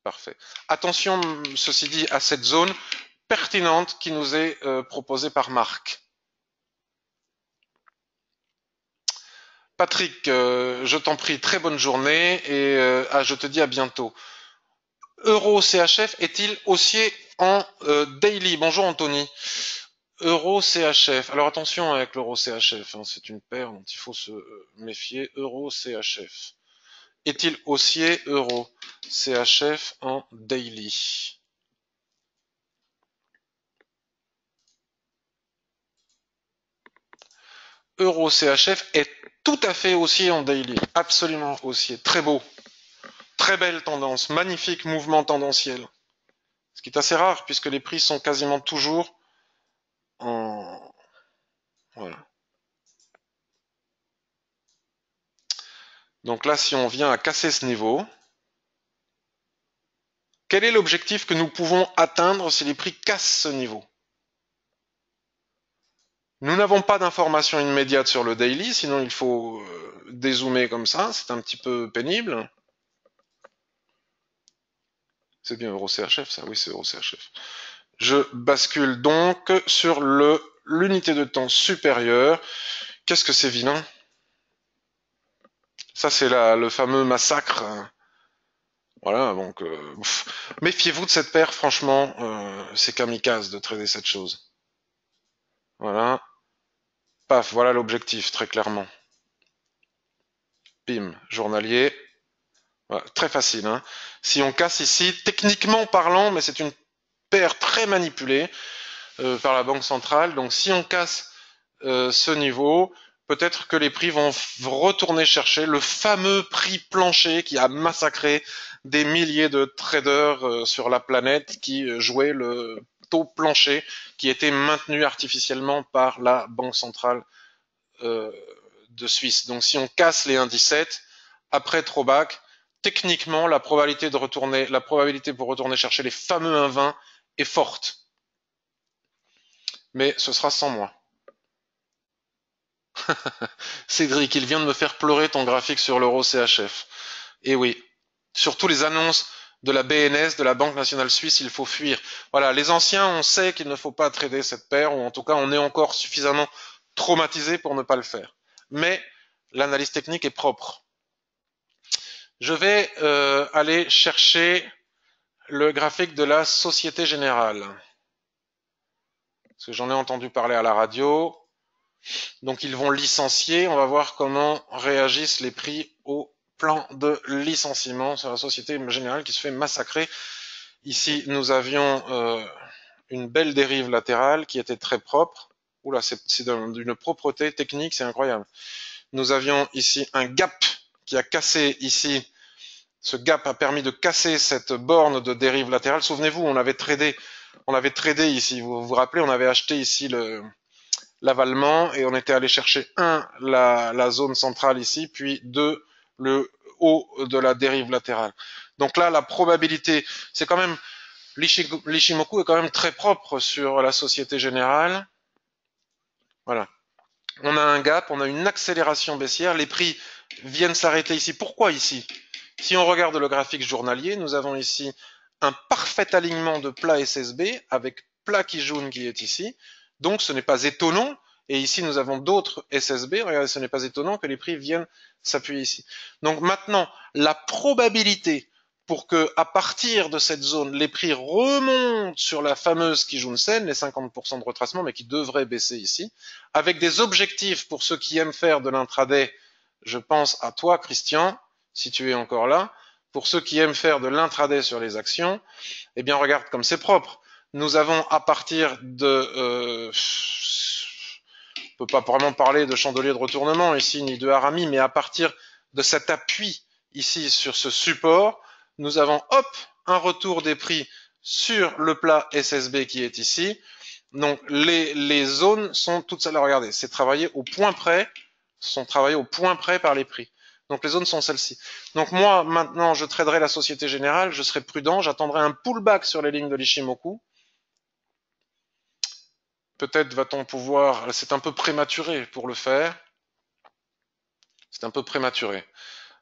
Speaker 1: Parfait. Attention, ceci dit, à cette zone pertinente qui nous est proposée par Marc. Patrick, je t'en prie, très bonne journée et je te dis à bientôt. Euro CHF est-il haussier en daily? Bonjour Anthony. Euro CHF. Alors attention avec l'euro CHF, hein, c'est une paire dont il faut se méfier. Euro CHF. Est-il haussier euro CHF en daily? Euro CHF est tout à fait haussier en daily. Absolument haussier. Très beau. Très belle tendance. Magnifique mouvement tendanciel. Ce qui est assez rare puisque les prix sont quasiment toujours en... Voilà. Donc là, si on vient à casser ce niveau, quel est l'objectif que nous pouvons atteindre si les prix cassent ce niveau? Nous n'avons pas d'informations immédiates sur le daily, sinon il faut dézoomer comme ça, c'est un petit peu pénible. C'est bien Euro CHF, ça? Oui, c'est Euro CHF. Je bascule donc sur l'unité de temps supérieure. Qu'est-ce que c'est vilain? Ça, c'est le fameux massacre. Voilà, donc méfiez-vous de cette paire, franchement, c'est kamikaze de trader cette chose. Voilà, paf, voilà l'objectif, très clairement. Bim, journalier. Voilà, très facile, hein. Si on casse ici, techniquement parlant, mais c'est une paire très manipulée par la Banque centrale, donc si on casse ce niveau, peut-être que les prix vont retourner chercher le fameux prix plancher qui a massacré des milliers de traders sur la planète qui jouaient le taux plancher qui était maintenu artificiellement par la Banque centrale de Suisse. Donc si on casse les 1,17 après throwback, techniquement la probabilité pour retourner chercher les fameux 1,20 est forte. Mais ce sera sans moi. Cédric, il vient de me faire pleurer ton graphique sur l'euro CHF. Et oui, surtout les annonces de la BNS, de la Banque nationale suisse, il faut fuir. Voilà, les anciens, on sait qu'il ne faut pas trader cette paire, ou en tout cas, on est encore suffisamment traumatisé pour ne pas le faire. Mais l'analyse technique est propre. Je vais aller chercher le graphique de la Société Générale. Parce que j'en ai entendu parler à la radio. Donc ils vont licencier, on va voir comment réagissent les prix au plan de licenciement sur la Société Générale qui se fait massacrer. Ici, nous avions une belle dérive latérale qui était très propre. Oula, c'est d'une propreté technique, c'est incroyable. Nous avions ici un gap qui a cassé ici. Ce gap a permis de casser cette borne de dérive latérale. Souvenez-vous, on avait tradé ici. Vous vous rappelez, on avait acheté ici l'avalement et on était allé chercher la zone centrale ici, puis deux, le haut de la dérive latérale. Donc là, la probabilité, c'est quand même, l'Ishimoku est quand même très propre sur la Société Générale. Voilà. On a un gap, on a une accélération baissière, les prix viennent s'arrêter ici. Pourquoi ici? Si on regarde le graphique journalier, nous avons ici un parfait alignement de plat SSB avec plat Kijun qui est ici. Donc ce n'est pas étonnant, et ici nous avons d'autres SSB, regardez, ce n'est pas étonnant que les prix viennent s'appuyer ici. Donc maintenant, la probabilité pour que, à partir de cette zone, les prix remontent sur la fameuse Kijun-sen, les 50% de retracement, mais qui devraient baisser ici, avec des objectifs pour ceux qui aiment faire de l'intraday, je pense à toi, Christian, si tu es encore là, pour ceux qui aiment faire de l'intraday sur les actions, eh bien regarde comme c'est propre. Nous avons à partir de... on ne peut pas vraiment parler de chandelier de retournement ici, ni de harami, mais à partir de cet appui ici sur ce support, nous avons hop, un retour des prix sur le plat SSB qui est ici. Donc les zones sont toutes celles-là, regardez, c'est travaillé au point près, sont travaillées au point près par les prix. Donc les zones sont celles-ci. Donc moi, maintenant, je traderai la Société Générale, je serai prudent, j'attendrai un pullback sur les lignes de l'Ishimoku. Peut-être va-t-on pouvoir, c'est un peu prématuré pour le faire, c'est un peu prématuré.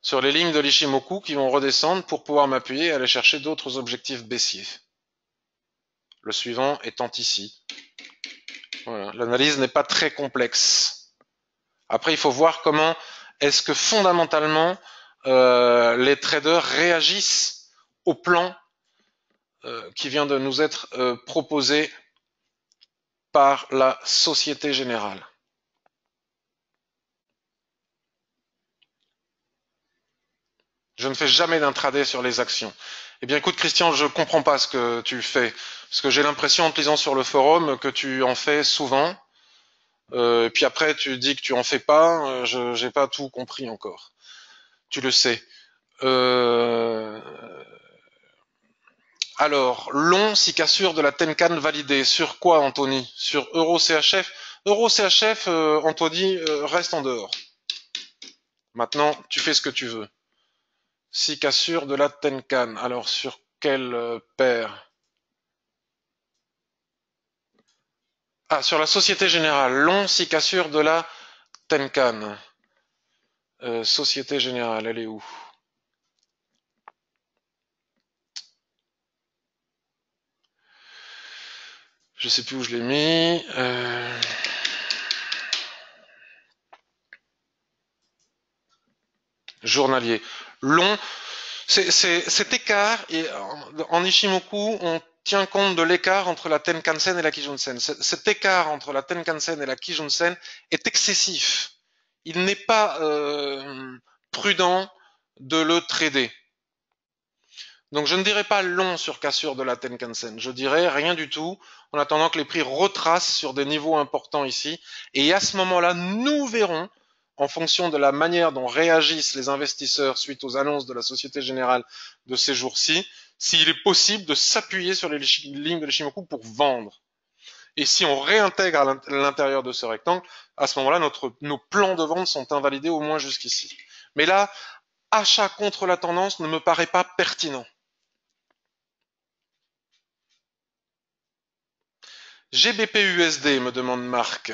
Speaker 1: Sur les lignes de l'Ishimoku qui vont redescendre pour pouvoir m'appuyer et aller chercher d'autres objectifs baissiers. Le suivant étant ici. Voilà. L'analyse n'est pas très complexe. Après, il faut voir comment est-ce que fondamentalement les traders réagissent au plan qui vient de nous être proposé par la Société Générale. Je ne fais jamais d'intraday sur les actions. Eh bien écoute Christian, je ne comprends pas ce que tu fais, parce que j'ai l'impression en te lisant sur le forum que tu en fais souvent, et puis après tu dis que tu en fais pas, je n'ai pas tout compris encore. Tu le sais. Alors, long si cassure de la Tenkan validée. Sur quoi, Anthony? Sur Euro CHF? Euro CHF, Anthony, reste en dehors. Maintenant, tu fais ce que tu veux. Si cassure de la Tenkan. Alors, sur quelle paire? Ah, sur la Société Générale. Long si cassure de la Tenkan. Société Générale, elle est où? Je sais plus où je l'ai mis. Journalier. Long. Cet écart, et en Ishimoku, on tient compte de l'écart entre la Tenkan-sen et la Kijun-sen. Cet écart entre la Tenkan-sen et la Kijun-sen est excessif. Il n'est pas prudent de le trader. Donc je ne dirais pas long sur cassure de la Tenkan-sen, je dirais rien du tout, en attendant que les prix retracent sur des niveaux importants ici. Et à ce moment-là, nous verrons, en fonction de la manière dont réagissent les investisseurs suite aux annonces de la Société Générale de ces jours-ci, s'il est possible de s'appuyer sur les lignes de l'Ishimoku pour vendre. Et si on réintègre à l'intérieur de ce rectangle, à ce moment-là, nos plans de vente sont invalidés au moins jusqu'ici. Mais là, achat contre la tendance ne me paraît pas pertinent. GBP-USD, me demande Marc.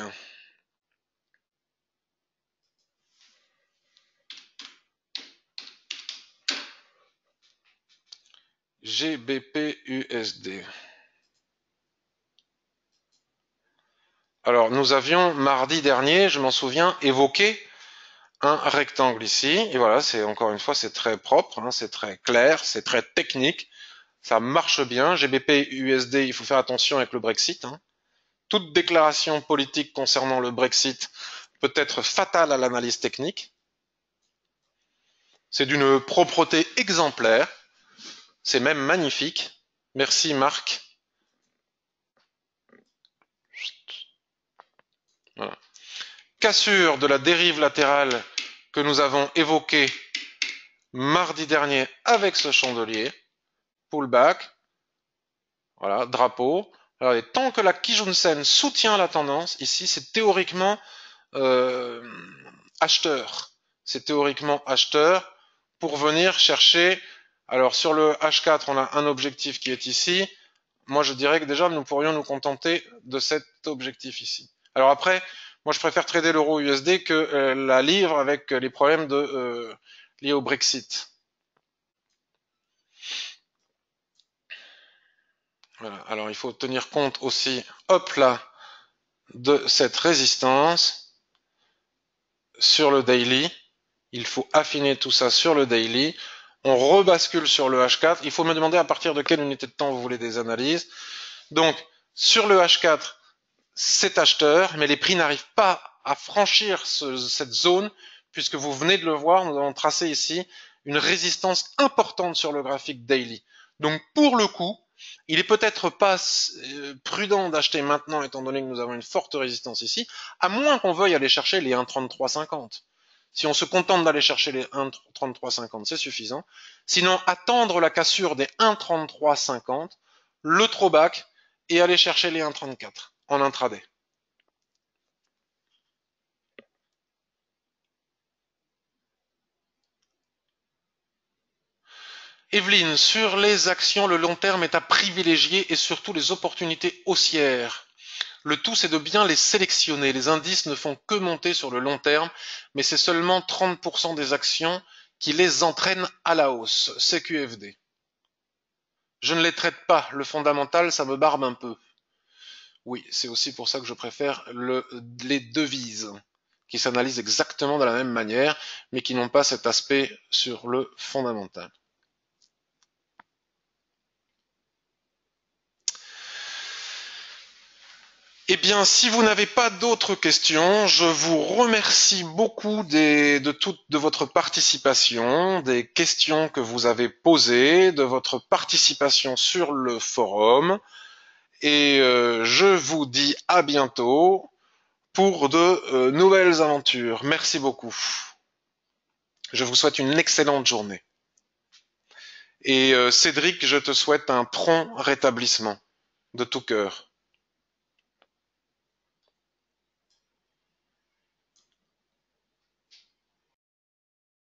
Speaker 1: GBP-USD. Alors, nous avions mardi dernier, je m'en souviens, évoqué un rectangle ici. Et voilà, c'est encore une fois, c'est très propre, hein, c'est très clair, c'est très technique. Ça marche bien. GBP-USD, il faut faire attention avec le Brexit. Hein. Toute déclaration politique concernant le Brexit peut être fatale à l'analyse technique. C'est d'une propreté exemplaire. C'est même magnifique. Merci Marc. Voilà. Cassure de la dérive latérale que nous avons évoquée mardi dernier avec ce chandelier. Pullback. Voilà, drapeau. Alors, tant que la Kijun-sen soutient la tendance, ici c'est théoriquement acheteur. C'est théoriquement acheteur pour venir chercher. Alors sur le H4, on a un objectif qui est ici. Moi je dirais que déjà nous pourrions nous contenter de cet objectif ici. Alors après, moi je préfère trader l'euro USD que la livre avec les problèmes liés au Brexit. Voilà. Alors il faut tenir compte aussi, hop là, de cette résistance sur le daily. Il faut affiner tout ça sur le daily. On rebascule sur le H4. Il faut me demander à partir de quelle unité de temps vous voulez des analyses. Donc, sur le H4, c'est acheteur, mais les prix n'arrivent pas à franchir cette zone, puisque vous venez de le voir, nous avons tracé ici une résistance importante sur le graphique daily. Donc pour le coup, il est peut-être pas prudent d'acheter maintenant étant donné que nous avons une forte résistance ici, à moins qu'on veuille aller chercher les 1,3350. Si on se contente d'aller chercher les 1,3350, c'est suffisant. Sinon, attendre la cassure des 1,3350, le throwback et aller chercher les 1,34 en intraday. Evelyne, sur les actions, le long terme est à privilégier et surtout les opportunités haussières. Le tout, c'est de bien les sélectionner. Les indices ne font que monter sur le long terme, mais c'est seulement 30% des actions qui les entraînent à la hausse. CQFD. Je ne les traite pas. Le fondamental, ça me barbe un peu. Oui, c'est aussi pour ça que je préfère les devises, qui s'analysent exactement de la même manière, mais qui n'ont pas cet aspect sur le fondamental. Eh bien, si vous n'avez pas d'autres questions, je vous remercie beaucoup de votre participation, des questions que vous avez posées, de votre participation sur le forum. Et je vous dis à bientôt pour de nouvelles aventures. Merci beaucoup. Je vous souhaite une excellente journée. Et Cédric, je te souhaite un prompt rétablissement de tout cœur.